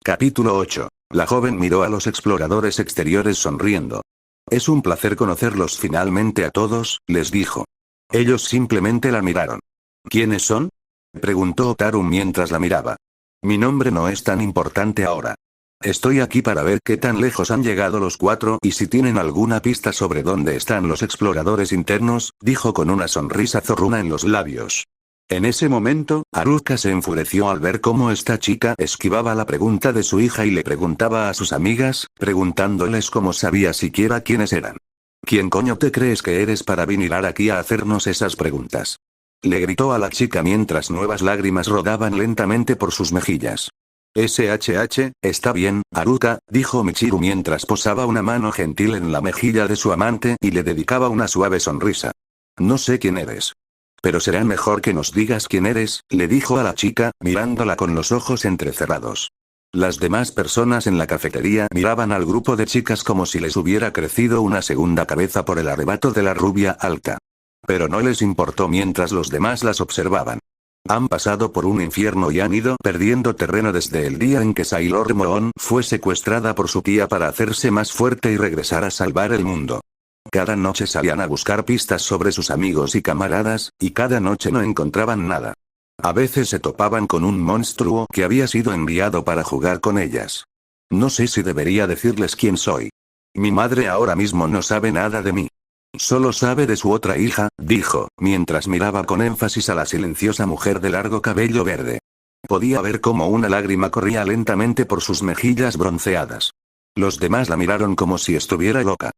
Capítulo 8. La joven miró a los exploradores exteriores sonriendo. Es un placer conocerlos finalmente a todos, les dijo. Ellos simplemente la miraron. ¿Quiénes son? Preguntó Otaru mientras la miraba. Mi nombre no es tan importante ahora. Estoy aquí para ver qué tan lejos han llegado los 4 y si tienen alguna pista sobre dónde están los exploradores internos, dijo con una sonrisa zorruna en los labios. En ese momento, Haruka se enfureció al ver cómo esta chica esquivaba la pregunta de su hija y le preguntaba a sus amigas, preguntándoles cómo sabía siquiera quiénes eran. ¿Quién coño te crees que eres para venir aquí a hacernos esas preguntas? Le gritó a la chica mientras nuevas lágrimas rodaban lentamente por sus mejillas. Está bien, Haruka, dijo Michiru mientras posaba una mano gentil en la mejilla de su amante y le dedicaba una suave sonrisa. No sé quién eres. Pero será mejor que nos digas quién eres, le dijo a la chica, mirándola con los ojos entrecerrados. Las demás personas en la cafetería miraban al grupo de chicas como si les hubiera crecido una segunda cabeza por el arrebato de la rubia alta. Pero no les importó mientras los demás las observaban. Han pasado por un infierno y han ido perdiendo terreno desde el día en que Sailor Moon fue secuestrada por su tía para hacerse más fuerte y regresar a salvar el mundo. Cada noche salían a buscar pistas sobre sus amigos y camaradas, y cada noche no encontraban nada. A veces se topaban con un monstruo que había sido enviado para jugar con ellas. No sé si debería decirles quién soy. Mi madre ahora mismo no sabe nada de mí. Solo sabe de su otra hija, dijo, mientras miraba con énfasis a la silenciosa mujer de largo cabello verde. Podía ver cómo una lágrima corría lentamente por sus mejillas bronceadas. Los demás la miraron como si estuviera loca.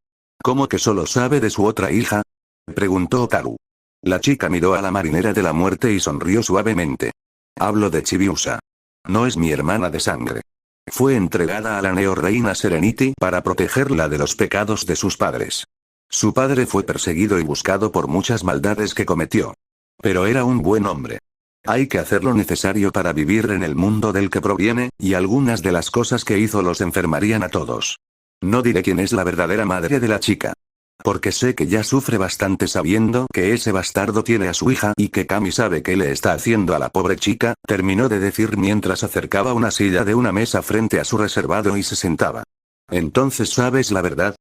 ¿Cómo que solo sabe de su otra hija? Preguntó Otaru. La chica miró a la marinera de la muerte y sonrió suavemente. Hablo de Chibiusa. No es mi hermana de sangre. Fue entregada a la Neo-Reina Serenity para protegerla de los pecados de sus padres. Su padre fue perseguido y buscado por muchas maldades que cometió. Pero era un buen hombre. Hay que hacer lo necesario para vivir en el mundo del que proviene, y algunas de las cosas que hizo los enfermarían a todos. No diré quién es la verdadera madre de la chica. Porque sé que ya sufre bastante sabiendo que ese bastardo tiene a su hija y que Kami sabe qué le está haciendo a la pobre chica, terminó de decir mientras acercaba una silla de una mesa frente a su reservado y se sentaba. ¿Entonces sabes la verdad?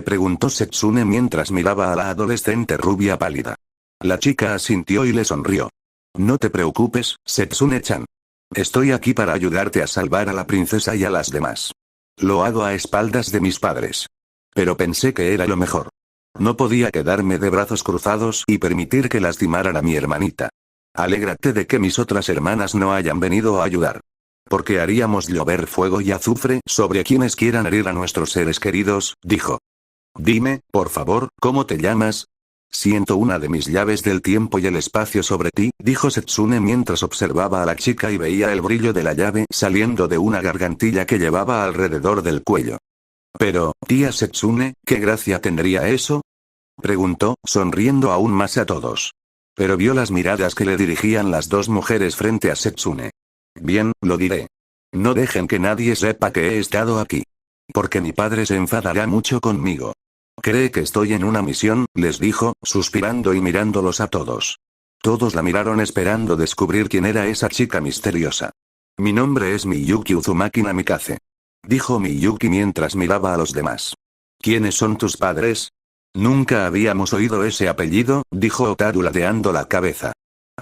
Preguntó Setsune mientras miraba a la adolescente rubia pálida. La chica asintió y le sonrió. No te preocupes, Setsune-chan. Estoy aquí para ayudarte a salvar a la princesa y a las demás. Lo hago a espaldas de mis padres. Pero pensé que era lo mejor. No podía quedarme de brazos cruzados y permitir que lastimaran a mi hermanita. Alégrate de que mis otras hermanas no hayan venido a ayudar. Porque haríamos llover fuego y azufre sobre quienes quieran herir a nuestros seres queridos, dijo. Dime, por favor, ¿cómo te llamas? Siento una de mis llaves del tiempo y el espacio sobre ti, dijo Setsune mientras observaba a la chica y veía el brillo de la llave saliendo de una gargantilla que llevaba alrededor del cuello. Pero, tía Setsune, ¿qué gracia tendría eso? Preguntó, sonriendo aún más a todos. pero vio las miradas que le dirigían las dos mujeres frente a Setsune. Bien, lo diré. No dejen que nadie sepa que he estado aquí. Porque mi padre se enfadará mucho conmigo. Cree que estoy en una misión, les dijo, suspirando y mirándolos a todos. Todos la miraron esperando descubrir quién era esa chica misteriosa. Mi nombre es Miyuki Uzumaki Namikaze. Dijo Miyuki mientras miraba a los demás. ¿Quiénes son tus padres? Nunca habíamos oído ese apellido, dijo Otaru ladeando la cabeza.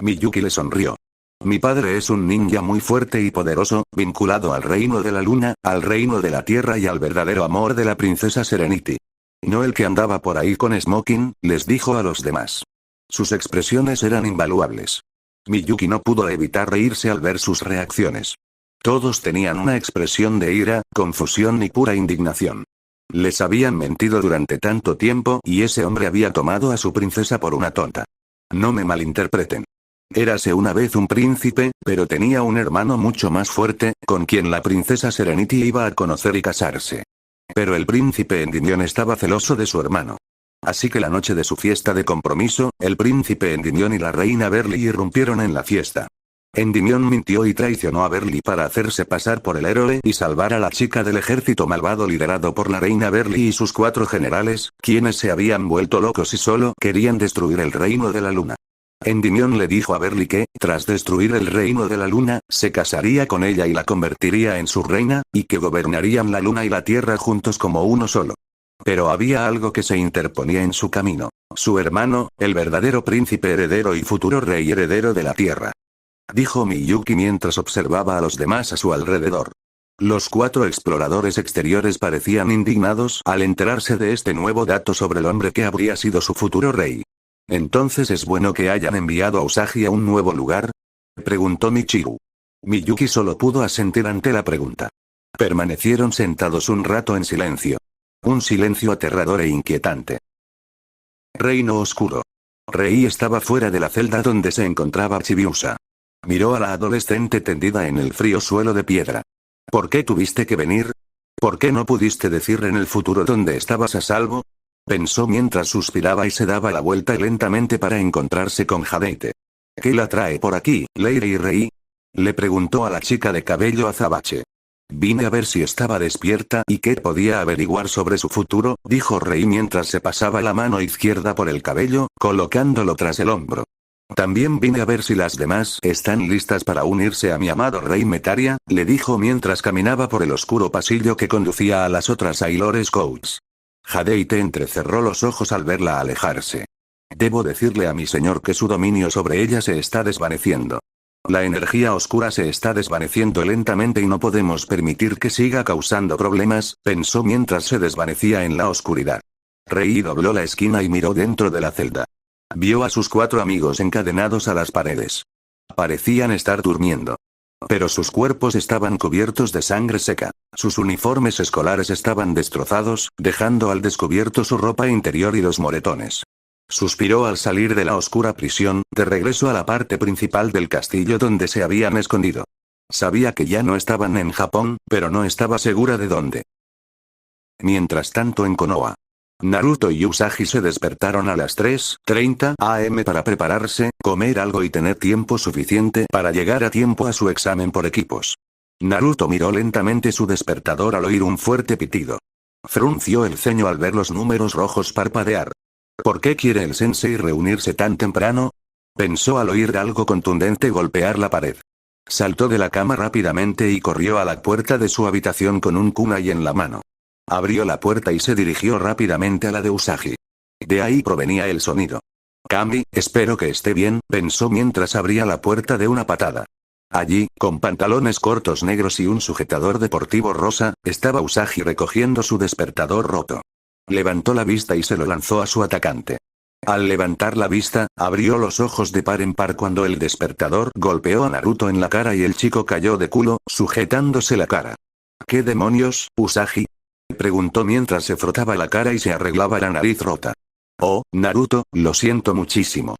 Miyuki le sonrió. Mi padre es un ninja muy fuerte y poderoso, vinculado al reino de la luna, al reino de la tierra y al verdadero amor de la princesa Serenity. No el que andaba por ahí con smoking, les dijo a los demás. Sus expresiones eran invaluables. Miyuki no pudo evitar reírse al ver sus reacciones. Todos tenían una expresión de ira, confusión y pura indignación. Les habían mentido durante tanto tiempo y ese hombre había tomado a su princesa por una tonta. No me malinterpreten. Érase una vez un príncipe, pero tenía un hermano mucho más fuerte, con quien la princesa Serenity iba a conocer y casarse. Pero el príncipe Endymion estaba celoso de su hermano. Así que la noche de su fiesta de compromiso, el príncipe Endymion y la reina Berly irrumpieron en la fiesta. Endymion mintió y traicionó a Berly para hacerse pasar por el héroe y salvar a la chica del ejército malvado liderado por la reina Berly y sus 4 generales, quienes se habían vuelto locos y solo querían destruir el reino de la luna. Endymion le dijo a Berly que, tras destruir el reino de la luna, se casaría con ella y la convertiría en su reina, y que gobernarían la luna y la tierra juntos como uno solo. Pero había algo que se interponía en su camino. Su hermano, el verdadero príncipe heredero y futuro rey heredero de la tierra. Dijo Miyuki mientras observaba a los demás a su alrededor. Los 4 exploradores exteriores parecían indignados al enterarse de este nuevo dato sobre el hombre que habría sido su futuro rey. ¿Entonces es bueno que hayan enviado a Usagi a un nuevo lugar? Preguntó Michiru. Miyuki solo pudo asentir ante la pregunta. Permanecieron sentados un rato en silencio. Un silencio aterrador e inquietante. Reino oscuro. Rei estaba fuera de la celda donde se encontraba Chibiusa. Miró a la adolescente tendida en el frío suelo de piedra. ¿Por qué tuviste que venir? ¿Por qué no pudiste decir en el futuro dónde estabas a salvo? Pensó mientras suspiraba y se daba la vuelta lentamente para encontrarse con Jadete. ¿Qué la trae por aquí, Leire y Rei? Le preguntó a la chica de cabello azabache. Vine a ver si estaba despierta y qué podía averiguar sobre su futuro, dijo Rei mientras se pasaba la mano izquierda por el cabello, colocándolo tras el hombro. También vine a ver si las demás están listas para unirse a mi amado Rey Metaria, le dijo mientras caminaba por el oscuro pasillo que conducía a las otras Sailor Scouts. Jadete entrecerró los ojos al verla alejarse. Debo decirle a mi señor que su dominio sobre ella se está desvaneciendo. La energía oscura se está desvaneciendo lentamente y no podemos permitir que siga causando problemas, pensó mientras se desvanecía en la oscuridad. Rei dobló la esquina y miró dentro de la celda. Vio a sus 4 amigos encadenados a las paredes. Parecían estar durmiendo. Pero sus cuerpos estaban cubiertos de sangre seca. Sus uniformes escolares estaban destrozados, dejando al descubierto su ropa interior y los moretones. Suspiró al salir de la oscura prisión, de regreso a la parte principal del castillo donde se habían escondido. Sabía que ya no estaban en Japón, pero no estaba segura de dónde. Mientras tanto en Konoha. Naruto y Usagi se despertaron a las 3:30 am para prepararse, comer algo y tener tiempo suficiente para llegar a tiempo a su examen por equipos. Naruto miró lentamente su despertador al oír un fuerte pitido. Frunció el ceño al ver los números rojos parpadear. ¿Por qué quiere el sensei reunirse tan temprano? Pensó al oír algo contundente golpear la pared. Saltó de la cama rápidamente y corrió a la puerta de su habitación con un kunai en la mano. Abrió la puerta y se dirigió rápidamente a la de Usagi. De ahí provenía el sonido. Kami, espero que esté bien, pensó mientras abría la puerta de una patada. Allí, con pantalones cortos negros y un sujetador deportivo rosa, estaba Usagi recogiendo su despertador roto. Levantó la vista y se lo lanzó a su atacante. Al levantar la vista, abrió los ojos de par en par cuando el despertador golpeó a Naruto en la cara y el chico cayó de culo, sujetándose la cara. ¿Qué demonios, Usagi? Preguntó mientras se frotaba la cara y se arreglaba la nariz rota. Oh, Naruto, lo siento muchísimo.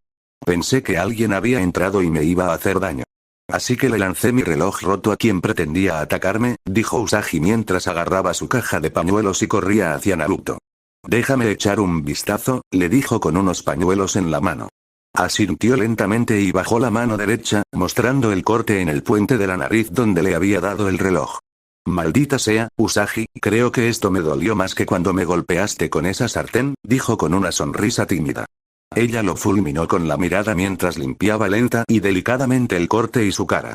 Pensé que alguien había entrado y me iba a hacer daño. Así que le lancé mi reloj roto a quien pretendía atacarme, dijo Usagi mientras agarraba su caja de pañuelos y corría hacia Naruto. Déjame echar un vistazo, le dijo con unos pañuelos en la mano. Asintió lentamente y bajó la mano derecha, mostrando el corte en el puente de la nariz donde le había dado el reloj. Maldita sea, Usagi, creo que esto me dolió más que cuando me golpeaste con esa sartén, dijo con una sonrisa tímida. Ella lo fulminó con la mirada mientras limpiaba lenta y delicadamente el corte y su cara.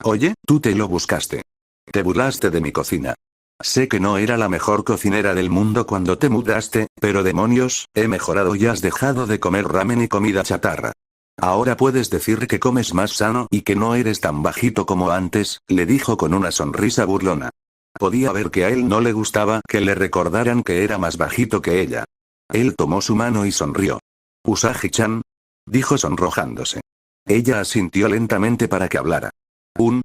Oye, tú te lo buscaste. Te burlaste de mi cocina. Sé que no era la mejor cocinera del mundo cuando te mudaste, pero demonios, he mejorado y has dejado de comer ramen y comida chatarra. Ahora puedes decir que comes más sano y que no eres tan bajito como antes, le dijo con una sonrisa burlona. Podía ver que a él no le gustaba que le recordaran que era más bajito que ella. Él tomó su mano y sonrió. Usagi-chan, dijo sonrojándose. Ella asintió lentamente para que hablara.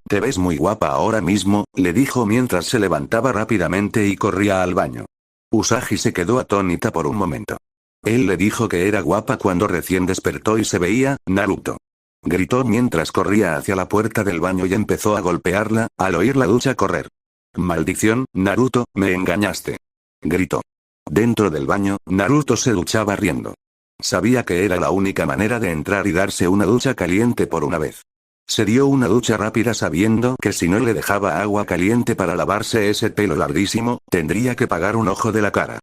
Te ves muy guapa ahora mismo, le dijo mientras se levantaba rápidamente y corría al baño. Usagi se quedó atónita por un momento. Él le dijo que era guapa cuando recién despertó y se veía, Naruto. Gritó mientras corría hacia la puerta del baño y empezó a golpearla, al oír la ducha correr. Maldición, Naruto, me engañaste. Gritó. Dentro del baño, Naruto se duchaba riendo. Sabía que era la única manera de entrar y darse una ducha caliente por una vez. Se dio una ducha rápida sabiendo que si no le dejaba agua caliente para lavarse ese pelo larguísimo, tendría que pagar un ojo de la cara.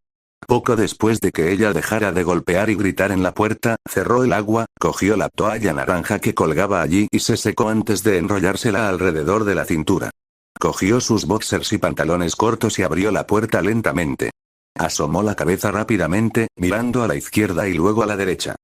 Poco después de que ella dejara de golpear y gritar en la puerta, cerró el agua, cogió la toalla naranja que colgaba allí y se secó antes de enrollársela alrededor de la cintura. Cogió sus boxers y pantalones cortos y abrió la puerta lentamente. Asomó la cabeza rápidamente, mirando a la izquierda y luego a la derecha.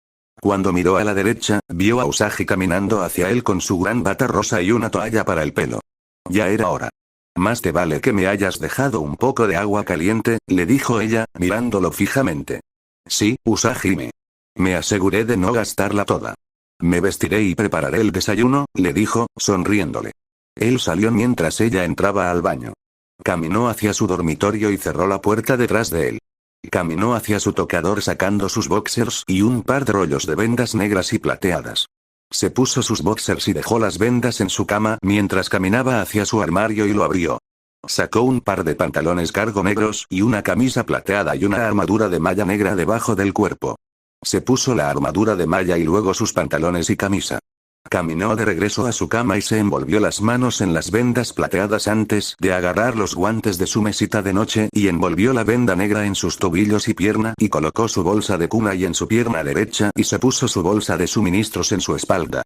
Cuando miró a la derecha, vio a Usagi caminando hacia él con su gran bata rosa y una toalla para el pelo. Ya era hora. Más te vale que me hayas dejado un poco de agua caliente, le dijo ella, mirándolo fijamente. Sí, Usagi. Me aseguré de no gastarla toda. Me vestiré y prepararé el desayuno, le dijo, sonriéndole. Él salió mientras ella entraba al baño. Caminó hacia su dormitorio y cerró la puerta detrás de él. Caminó hacia su tocador sacando sus boxers y un par de rollos de vendas negras y plateadas. Se puso sus boxers y dejó las vendas en su cama mientras caminaba hacia su armario y lo abrió. Sacó un par de pantalones cargo negros y una camisa plateada y una armadura de malla negra debajo del cuerpo. Se puso la armadura de malla y luego sus pantalones y camisa. Caminó de regreso a su cama y se envolvió las manos en las vendas plateadas antes de agarrar los guantes de su mesita de noche y envolvió la venda negra en sus tobillos y pierna y colocó su bolsa de kunai en su pierna derecha y se puso su bolsa de suministros en su espalda.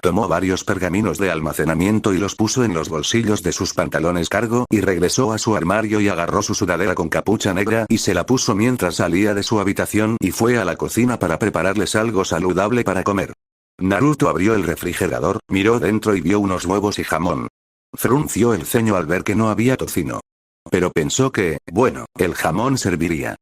Tomó varios pergaminos de almacenamiento y los puso en los bolsillos de sus pantalones cargo y regresó a su armario y agarró su sudadera con capucha negra y se la puso mientras salía de su habitación y fue a la cocina para prepararles algo saludable para comer. Naruto abrió el refrigerador, miró dentro y vio unos huevos y jamón. Frunció el ceño al ver que no había tocino. Pero pensó que, bueno, el jamón serviría.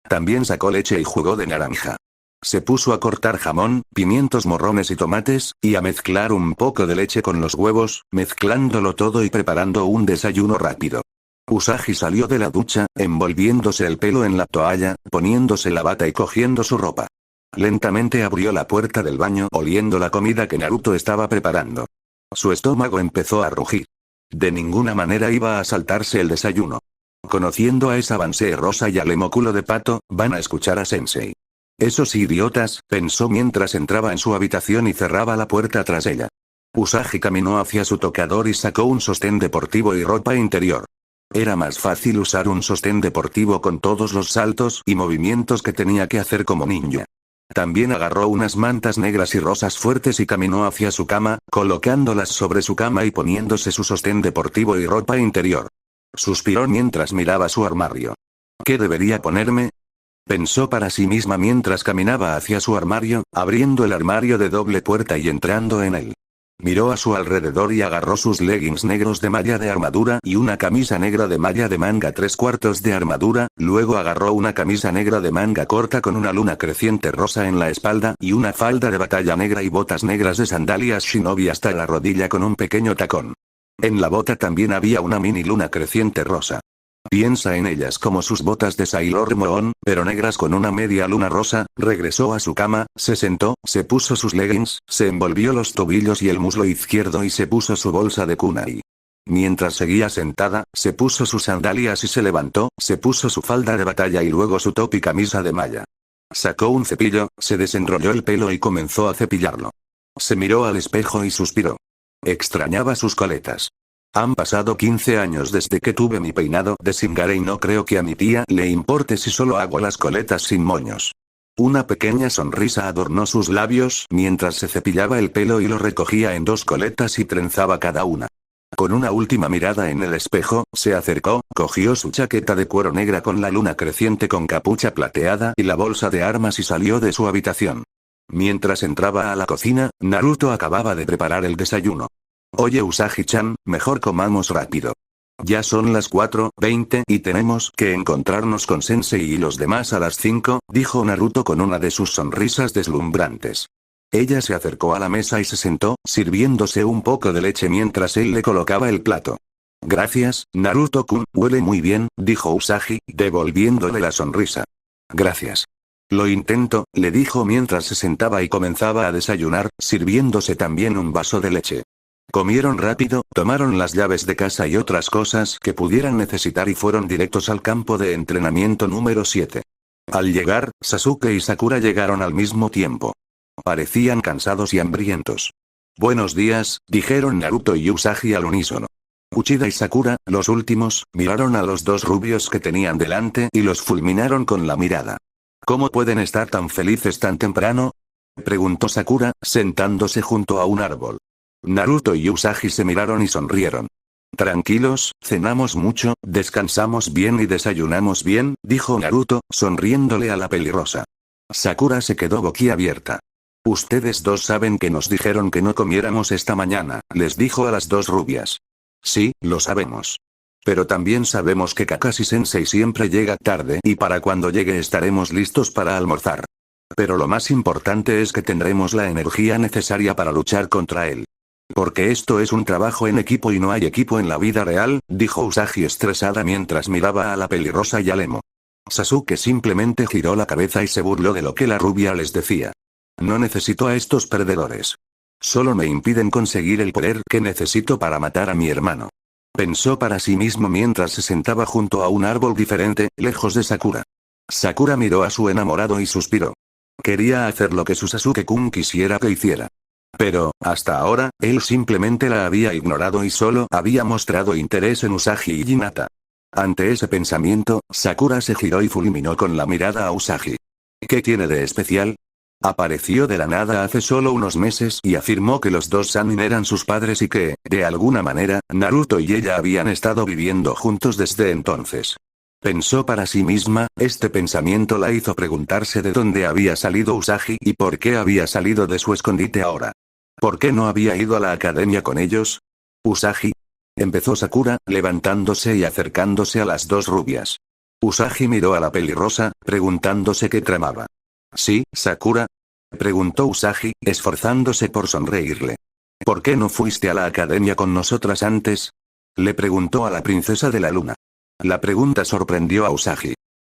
También sacó leche y jugo de naranja. Se puso a cortar jamón, pimientos morrones y tomates, y a mezclar un poco de leche con los huevos, mezclándolo todo y preparando un desayuno rápido. Usagi salió de la ducha, envolviéndose el pelo en la toalla, poniéndose la bata y cogiendo su ropa. Lentamente abrió la puerta del baño oliendo la comida que Naruto estaba preparando. Su estómago empezó a rugir. De ninguna manera iba a saltarse el desayuno. Conociendo a esa Bansee rosa y al hemóculo de pato, van a escuchar a Sensei. Esos idiotas, pensó mientras entraba en su habitación y cerraba la puerta tras ella. Usagi caminó hacia su tocador y sacó un sostén deportivo y ropa interior. Era más fácil usar un sostén deportivo con todos los saltos y movimientos que tenía que hacer como ninja. También agarró unas mantas negras y rosas fuertes y caminó hacia su cama, colocándolas sobre su cama y poniéndose su sostén deportivo y ropa interior. Suspiró mientras miraba su armario. ¿Qué debería ponerme? Pensó para sí misma mientras caminaba hacia su armario, abriendo el armario de doble puerta y entrando en él. Miró a su alrededor y agarró sus leggings negros de malla de armadura y una camisa negra de malla de manga 3/4 de armadura, luego agarró una camisa negra de manga corta con una luna creciente rosa en la espalda y una falda de batalla negra y botas negras de sandalias shinobi hasta la rodilla con un pequeño tacón. En la bota también había una mini luna creciente rosa. Piensa en ellas como sus botas de Sailor Moon, pero negras con una media luna rosa. Regresó a su cama, se sentó, se puso sus leggings, se envolvió los tobillos y el muslo izquierdo y se puso su bolsa de kunai. Mientras seguía sentada, se puso sus sandalias y se levantó, se puso su falda de batalla y luego su top y camisa de malla. Sacó un cepillo, se desenrolló el pelo y comenzó a cepillarlo. Se miró al espejo y suspiró. Extrañaba sus coletas. Han pasado 15 años desde que tuve mi peinado de Singare y no creo que a mi tía le importe si solo hago las coletas sin moños. Una pequeña sonrisa adornó sus labios mientras se cepillaba el pelo y lo recogía en 2 coletas y trenzaba cada una. Con una última mirada en el espejo, se acercó, cogió su chaqueta de cuero negra con la luna creciente con capucha plateada y la bolsa de armas y salió de su habitación. Mientras entraba a la cocina, Naruto acababa de preparar el desayuno. Oye Usagi-chan, mejor comamos rápido. Ya son las 4:20 y tenemos que encontrarnos con Sensei y los demás a las 5, dijo Naruto con una de sus sonrisas deslumbrantes. Ella se acercó a la mesa y se sentó, sirviéndose un poco de leche mientras él le colocaba el plato. Gracias, Naruto-kun, huele muy bien, dijo Usagi, devolviéndole la sonrisa. Gracias. Lo intento, le dijo mientras se sentaba y comenzaba a desayunar, sirviéndose también un vaso de leche. Comieron rápido, tomaron las llaves de casa y otras cosas que pudieran necesitar y fueron directos al campo de entrenamiento número 7. Al llegar, Sasuke y Sakura llegaron al mismo tiempo. Parecían cansados y hambrientos. Buenos días, dijeron Naruto y Usagi al unísono. Uchida y Sakura, los últimos, miraron a los 2 rubios que tenían delante y los fulminaron con la mirada. ¿Cómo pueden estar tan felices tan temprano?, preguntó Sakura, sentándose junto a un árbol. Naruto y Usagi se miraron y sonrieron. Tranquilos, cenamos mucho, descansamos bien y desayunamos bien, dijo Naruto, sonriéndole a la pelirrosa. Sakura se quedó boquiabierta. Ustedes 2 saben que nos dijeron que no comiéramos esta mañana, les dijo a las 2 rubias. Sí, lo sabemos. Pero también sabemos que Kakashi-sensei siempre llega tarde y para cuando llegue estaremos listos para almorzar. Pero lo más importante es que tendremos la energía necesaria para luchar contra él. Porque esto es un trabajo en equipo y no hay equipo en la vida real, dijo Usagi estresada mientras miraba a la pelirrosa y al emo. Sasuke simplemente giró la cabeza y se burló de lo que la rubia les decía. No necesito a estos perdedores. Solo me impiden conseguir el poder que necesito para matar a mi hermano. Pensó para sí mismo mientras se sentaba junto a un árbol diferente, lejos de Sakura. Sakura miró a su enamorado y suspiró. Quería hacer lo que su Sasuke-kun quisiera que hiciera. Pero, hasta ahora, él simplemente la había ignorado y solo había mostrado interés en Usagi y Hinata. Ante ese pensamiento, Sakura se giró y fulminó con la mirada a Usagi. ¿Qué tiene de especial? Apareció de la nada hace solo unos meses y afirmó que los 2 Sannin eran sus padres y que, de alguna manera, Naruto y ella habían estado viviendo juntos desde entonces. Pensó para sí misma, este pensamiento la hizo preguntarse de dónde había salido Usagi y por qué había salido de su escondite ahora. ¿Por qué no había ido a la academia con ellos? Usagi. Empezó Sakura, levantándose y acercándose a las 2 rubias. Usagi miró a la pelirrosa, preguntándose qué tramaba. ¿Sí, Sakura?, preguntó Usagi, esforzándose por sonreírle. ¿Por qué no fuiste a la academia con nosotras antes?, le preguntó a la princesa de la luna. La pregunta sorprendió a Usagi.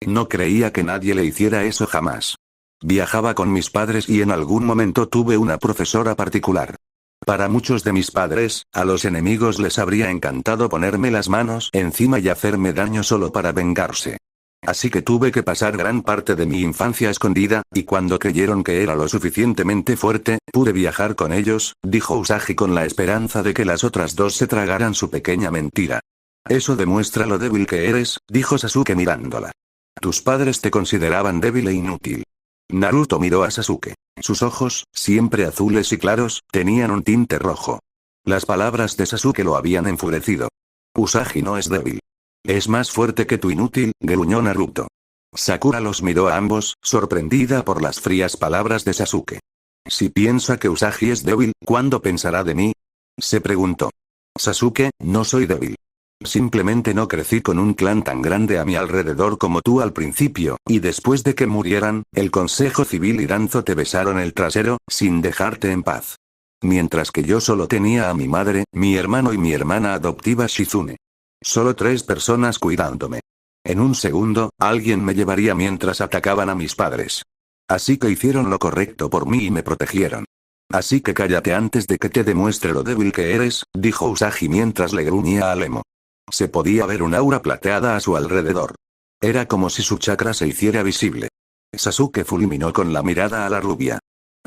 No creía que nadie le hiciera eso jamás. Viajaba con mis padres y en algún momento tuve una profesora particular. Para muchos de mis padres, a los enemigos les habría encantado ponerme las manos encima y hacerme daño solo para vengarse. Así que tuve que pasar gran parte de mi infancia escondida, y cuando creyeron que era lo suficientemente fuerte, pude viajar con ellos, dijo Usagi con la esperanza de que las otras 2 se tragaran su pequeña mentira. Eso demuestra lo débil que eres, dijo Sasuke mirándola. Tus padres te consideraban débil e inútil. Naruto miró a Sasuke. Sus ojos, siempre azules y claros, tenían un tinte rojo. Las palabras de Sasuke lo habían enfurecido. Usagi no es débil. Es más fuerte que tu inútil, gruñó Naruto. Sakura los miró a ambos, sorprendida por las frías palabras de Sasuke. Si piensa que Usagi es débil, ¿cuándo pensará de mí?, se preguntó. Sasuke, no soy débil. Simplemente no crecí con un clan tan grande a mi alrededor como tú al principio, y después de que murieran, el Consejo Civil y Danzo te besaron el trasero, sin dejarte en paz. Mientras que yo solo tenía a mi madre, mi hermano y mi hermana adoptiva Shizune. Solo 3 personas cuidándome. En un segundo, alguien me llevaría mientras atacaban a mis padres. Así que hicieron lo correcto por mí y me protegieron. Así que cállate antes de que te demuestre lo débil que eres, dijo Usagi mientras le gruñía al emo. Se podía ver un aura plateada a su alrededor. Era como si su chakra se hiciera visible. Sasuke fulminó con la mirada a la rubia.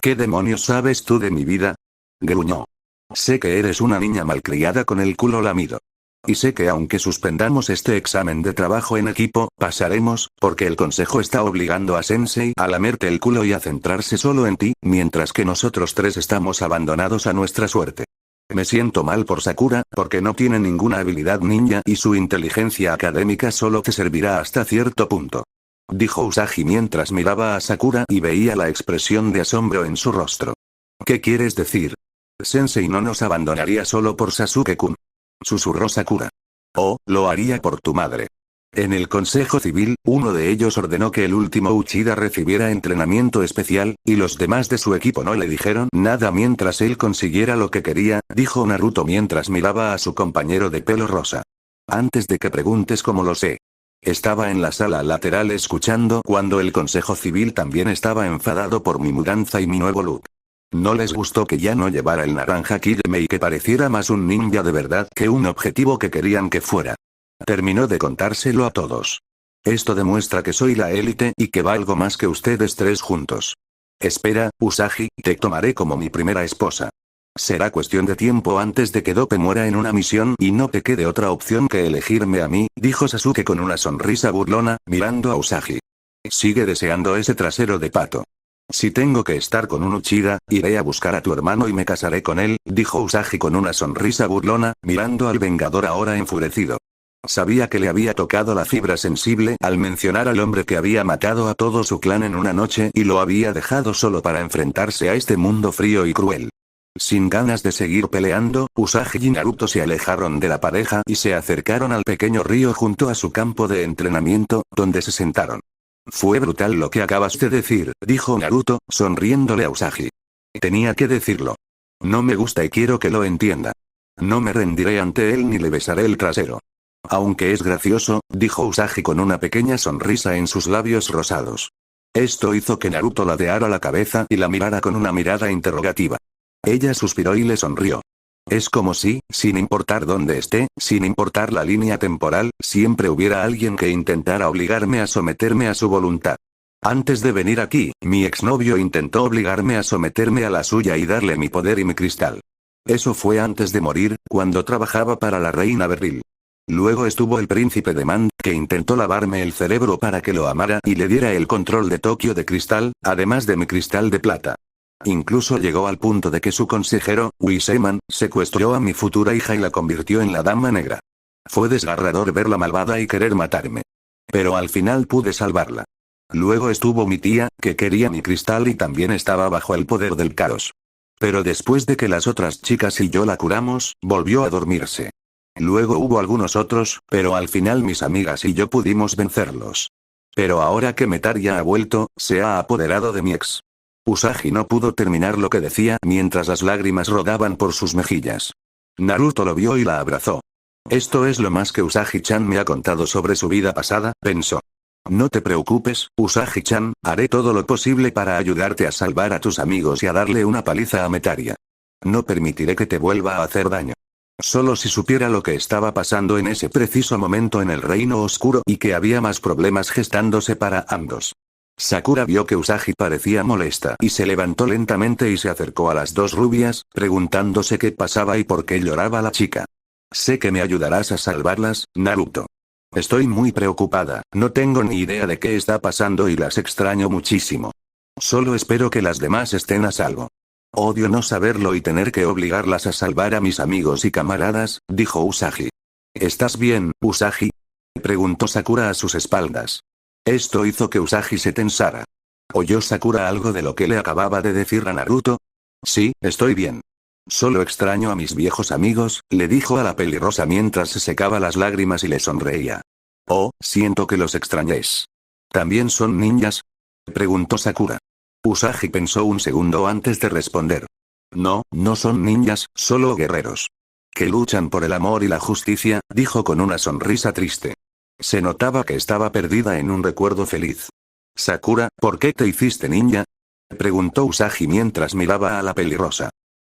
¿Qué demonios sabes tú de mi vida? Gruñó. Sé que eres una niña malcriada con el culo lamido. Y sé que aunque suspendamos este examen de trabajo en equipo, pasaremos, porque el consejo está obligando a Sensei a lamerte el culo y a centrarse solo en ti, mientras que nosotros tres estamos abandonados a nuestra suerte. Me siento mal por Sakura, porque no tiene ninguna habilidad ninja y su inteligencia académica solo te servirá hasta cierto punto. Dijo Usagi mientras miraba a Sakura y veía la expresión de asombro en su rostro. ¿Qué quieres decir? Sensei no nos abandonaría solo por Sasuke-kun. Susurró Sakura. Oh, lo haría por tu madre. En el Consejo Civil, uno de ellos ordenó que el último Uchiha recibiera entrenamiento especial, y los demás de su equipo no le dijeron nada mientras él consiguiera lo que quería, dijo Naruto mientras miraba a su compañero de pelo rosa. Antes de que preguntes cómo lo sé. Estaba en la sala lateral escuchando cuando el Consejo Civil también estaba enfadado por mi mudanza y mi nuevo look. No les gustó que ya no llevara el naranja Kirame y que pareciera más un ninja de verdad que un objetivo que querían que fuera. Terminó de contárselo a todos. Esto demuestra que soy la élite y que valgo más que ustedes tres juntos. Espera, Usagi, te tomaré como mi primera esposa. Será cuestión de tiempo antes de que Dope muera en una misión y no te quede otra opción que elegirme a mí, dijo Sasuke con una sonrisa burlona, mirando a Usagi. Sigue deseando ese trasero de pato. Si tengo que estar con un Uchiha, iré a buscar a tu hermano y me casaré con él, dijo Usagi con una sonrisa burlona, mirando al Vengador ahora enfurecido. Sabía que le había tocado la fibra sensible al mencionar al hombre que había matado a todo su clan en una noche y lo había dejado solo para enfrentarse a este mundo frío y cruel. Sin ganas de seguir peleando, Usagi y Naruto se alejaron de la pareja y se acercaron al pequeño río junto a su campo de entrenamiento, donde se sentaron. Fue brutal lo que acabas de decir, dijo Naruto, sonriéndole a Usagi. Tenía que decirlo. No me gusta y quiero que lo entienda. No me rendiré ante él ni le besaré el trasero. Aunque es gracioso, dijo Usagi con una pequeña sonrisa en sus labios rosados. Esto hizo que Naruto ladeara la cabeza y la mirara con una mirada interrogativa. Ella suspiró y le sonrió. Es como si, sin importar dónde esté, sin importar la línea temporal, siempre hubiera alguien que intentara obligarme a someterme a su voluntad. Antes de venir aquí, mi exnovio intentó obligarme a someterme a la suya y darle mi poder y mi cristal. Eso fue antes de morir, cuando trabajaba para la reina Beryl. Luego estuvo el príncipe de Mand, que intentó lavarme el cerebro para que lo amara y le diera el control de Tokio de cristal, además de mi cristal de plata. Incluso llegó al punto de que su consejero, Wiseman, secuestró a mi futura hija y la convirtió en la Dama Negra. Fue desgarrador verla malvada y querer matarme. Pero al final pude salvarla. Luego estuvo mi tía, que quería mi cristal y también estaba bajo el poder del caos. Pero después de que las otras chicas y yo la curamos, volvió a dormirse. Luego hubo algunos otros, pero al final mis amigas y yo pudimos vencerlos. Pero ahora que Metaria ha vuelto, se ha apoderado de mi ex. Usagi no pudo terminar lo que decía mientras las lágrimas rodaban por sus mejillas. Naruto lo vio y la abrazó. Esto es lo más que Usagi-chan me ha contado sobre su vida pasada, pensó. No te preocupes, Usagi-chan, haré todo lo posible para ayudarte a salvar a tus amigos y a darle una paliza a Metaria. No permitiré que te vuelva a hacer daño. Solo si supiera lo que estaba pasando en ese preciso momento en el Reino Oscuro y que había más problemas gestándose para ambos. Sakura vio que Usagi parecía molesta y se levantó lentamente y se acercó a las dos rubias, preguntándose qué pasaba y por qué lloraba la chica. Sé que me ayudarás a salvarlas, Naruto. Estoy muy preocupada, no tengo ni idea de qué está pasando y las extraño muchísimo. Solo espero que las demás estén a salvo. Odio no saberlo y tener que obligarlas a salvar a mis amigos y camaradas, dijo Usagi. ¿Estás bien, Usagi? Preguntó Sakura a sus espaldas. Esto hizo que Usagi se tensara. ¿Oyó Sakura algo de lo que le acababa de decir a Naruto? Sí, estoy bien. Solo extraño a mis viejos amigos, le dijo a la pelirrosa mientras se secaba las lágrimas y le sonreía. Oh, siento que los extrañéis. ¿También son ninjas? Preguntó Sakura. Usagi pensó un segundo antes de responder. No, no son ninjas, solo guerreros. Que luchan por el amor y la justicia, dijo con una sonrisa triste. Se notaba que estaba perdida en un recuerdo feliz. Sakura, ¿por qué te hiciste ninja? Preguntó Usagi mientras miraba a la pelirrosa.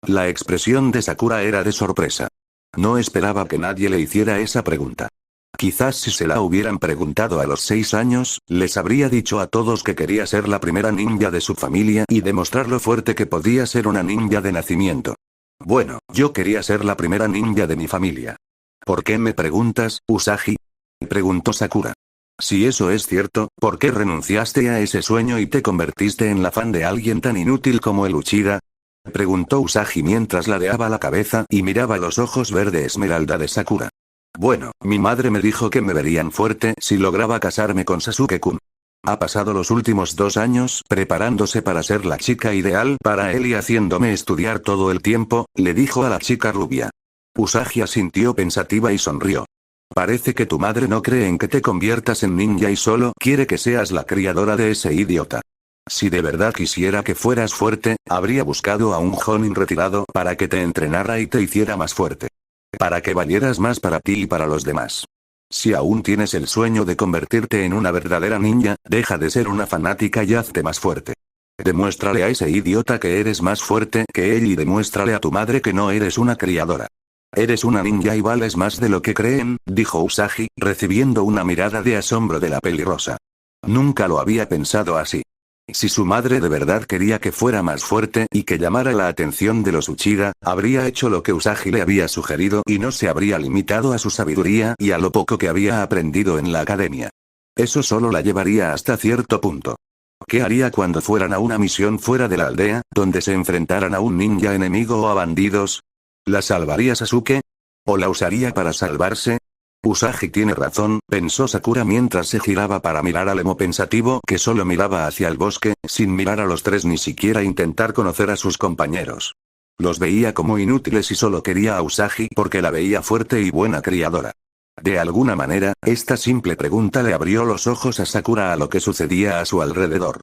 La expresión de Sakura era de sorpresa. No esperaba que nadie le hiciera esa pregunta. Quizás si se la hubieran preguntado a los 6 años, les habría dicho a todos que quería ser la primera ninja de su familia y demostrar lo fuerte que podía ser una ninja de nacimiento. Bueno, yo quería ser la primera ninja de mi familia. ¿Por qué me preguntas, Usagi? Preguntó Sakura. Si eso es cierto, ¿por qué renunciaste a ese sueño y te convertiste en la fan de alguien tan inútil como el Uchida? Preguntó Usagi mientras ladeaba la cabeza y miraba los ojos verde esmeralda de Sakura. Bueno, mi madre me dijo que me verían fuerte si lograba casarme con Sasuke-kun. Ha pasado los últimos 2 años preparándose para ser la chica ideal para él y haciéndome estudiar todo el tiempo, le dijo a la chica rubia. Usagi asintió pensativa y sonrió. Parece que tu madre no cree en que te conviertas en ninja y solo quiere que seas la criadora de ese idiota. Si de verdad quisiera que fueras fuerte, habría buscado a un jonin retirado para que te entrenara y te hiciera más fuerte. Para que valieras más para ti y para los demás. Si aún tienes el sueño de convertirte en una verdadera ninja, deja de ser una fanática y hazte más fuerte. Demuéstrale a ese idiota que eres más fuerte que él y demuéstrale a tu madre que no eres una criadora. Eres una ninja y vales más de lo que creen, dijo Usagi, recibiendo una mirada de asombro de la pelirrosa. Nunca lo había pensado así. Si su madre de verdad quería que fuera más fuerte y que llamara la atención de los Uchida, habría hecho lo que Usagi le había sugerido y no se habría limitado a su sabiduría y a lo poco que había aprendido en la academia. Eso solo la llevaría hasta cierto punto. ¿Qué haría cuando fueran a una misión fuera de la aldea, donde se enfrentaran a un ninja enemigo o a bandidos? ¿La salvaría Sasuke? ¿O la usaría para salvarse? Usagi tiene razón, pensó Sakura mientras se giraba para mirar al emo pensativo que solo miraba hacia el bosque, sin mirar a los tres ni siquiera intentar conocer a sus compañeros. Los veía como inútiles y solo quería a Usagi porque la veía fuerte y buena criadora. De alguna manera, esta simple pregunta le abrió los ojos a Sakura a lo que sucedía a su alrededor.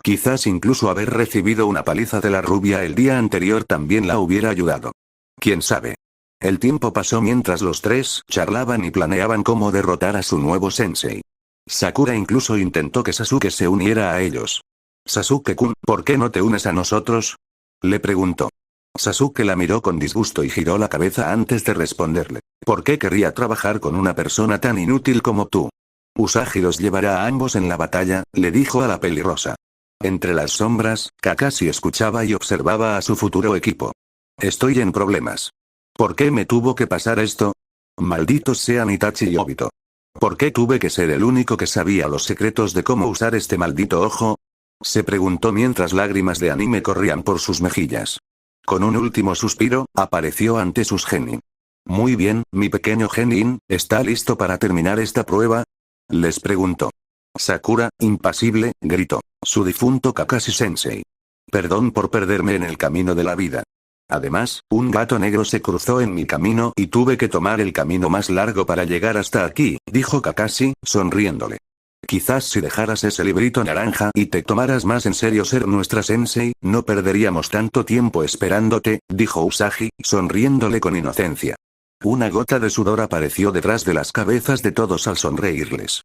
Quizás incluso haber recibido una paliza de la rubia el día anterior también la hubiera ayudado. ¿Quién sabe? El tiempo pasó mientras los tres charlaban y planeaban cómo derrotar a su nuevo sensei. Sakura incluso intentó que Sasuke se uniera a ellos. Sasuke-kun, ¿por qué no te unes a nosotros? Le preguntó. Sasuke la miró con disgusto y giró la cabeza antes de responderle. ¿Por qué querría trabajar con una persona tan inútil como tú? Usagi los llevará a ambos en la batalla, le dijo a la pelirrosa. Entre las sombras, Kakashi escuchaba y observaba a su futuro equipo. Estoy en problemas. ¿Por qué me tuvo que pasar esto? Malditos sean Itachi y Obito. ¿Por qué tuve que ser el único que sabía los secretos de cómo usar este maldito ojo? Se preguntó mientras lágrimas de anime corrían por sus mejillas. Con un último suspiro, apareció ante sus genin. Muy bien, mi pequeño genin, ¿está listo para terminar esta prueba? Les preguntó. Sakura, impasible, gritó. Su difunto Kakashi-sensei. Perdón por perderme en el camino de la vida. Además, un gato negro se cruzó en mi camino y tuve que tomar el camino más largo para llegar hasta aquí, dijo Kakashi, sonriéndole. Quizás si dejaras ese librito naranja y te tomaras más en serio ser nuestra sensei, no perderíamos tanto tiempo esperándote, dijo Usagi, sonriéndole con inocencia. Una gota de sudor apareció detrás de las cabezas de todos al sonreírles.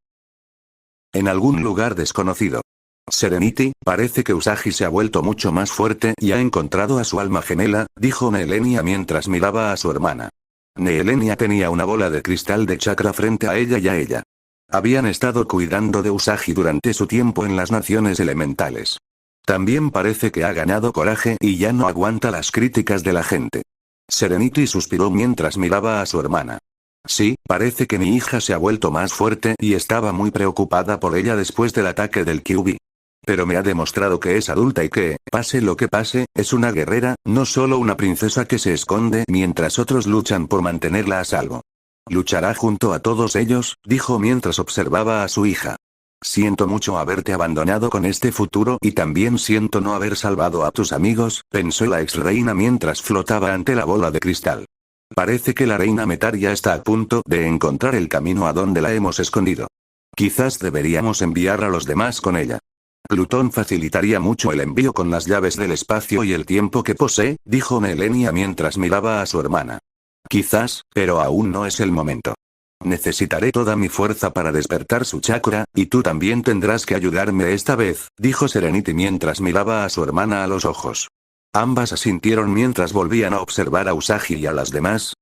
En algún lugar desconocido. Serenity, parece que Usagi se ha vuelto mucho más fuerte y ha encontrado a su alma gemela, dijo Neelenia mientras miraba a su hermana. Neelenia tenía una bola de cristal de chakra frente a ella y a ella. Habían estado cuidando de Usagi durante su tiempo en las naciones elementales. También parece que ha ganado coraje y ya no aguanta las críticas de la gente. Serenity suspiró mientras miraba a su hermana. Sí, parece que mi hija se ha vuelto más fuerte y estaba muy preocupada por ella después del ataque del Kyuubi. Pero me ha demostrado que es adulta y que, pase lo que pase, es una guerrera, no solo una princesa que se esconde mientras otros luchan por mantenerla a salvo. Luchará junto a todos ellos, dijo mientras observaba a su hija. Siento mucho haberte abandonado con este futuro y también siento no haber salvado a tus amigos, pensó la ex reina mientras flotaba ante la bola de cristal. Parece que la reina Metaria está a punto de encontrar el camino a donde la hemos escondido. Quizás deberíamos enviar a los demás con ella. Plutón facilitaría mucho el envío con las llaves del espacio y el tiempo que posee, dijo Neelenia mientras miraba a su hermana. Quizás, pero aún no es el momento. Necesitaré toda mi fuerza para despertar su chakra, y tú también tendrás que ayudarme esta vez, dijo Serenity mientras miraba a su hermana a los ojos. Ambas asintieron mientras volvían a observar a Usagi y a las demás,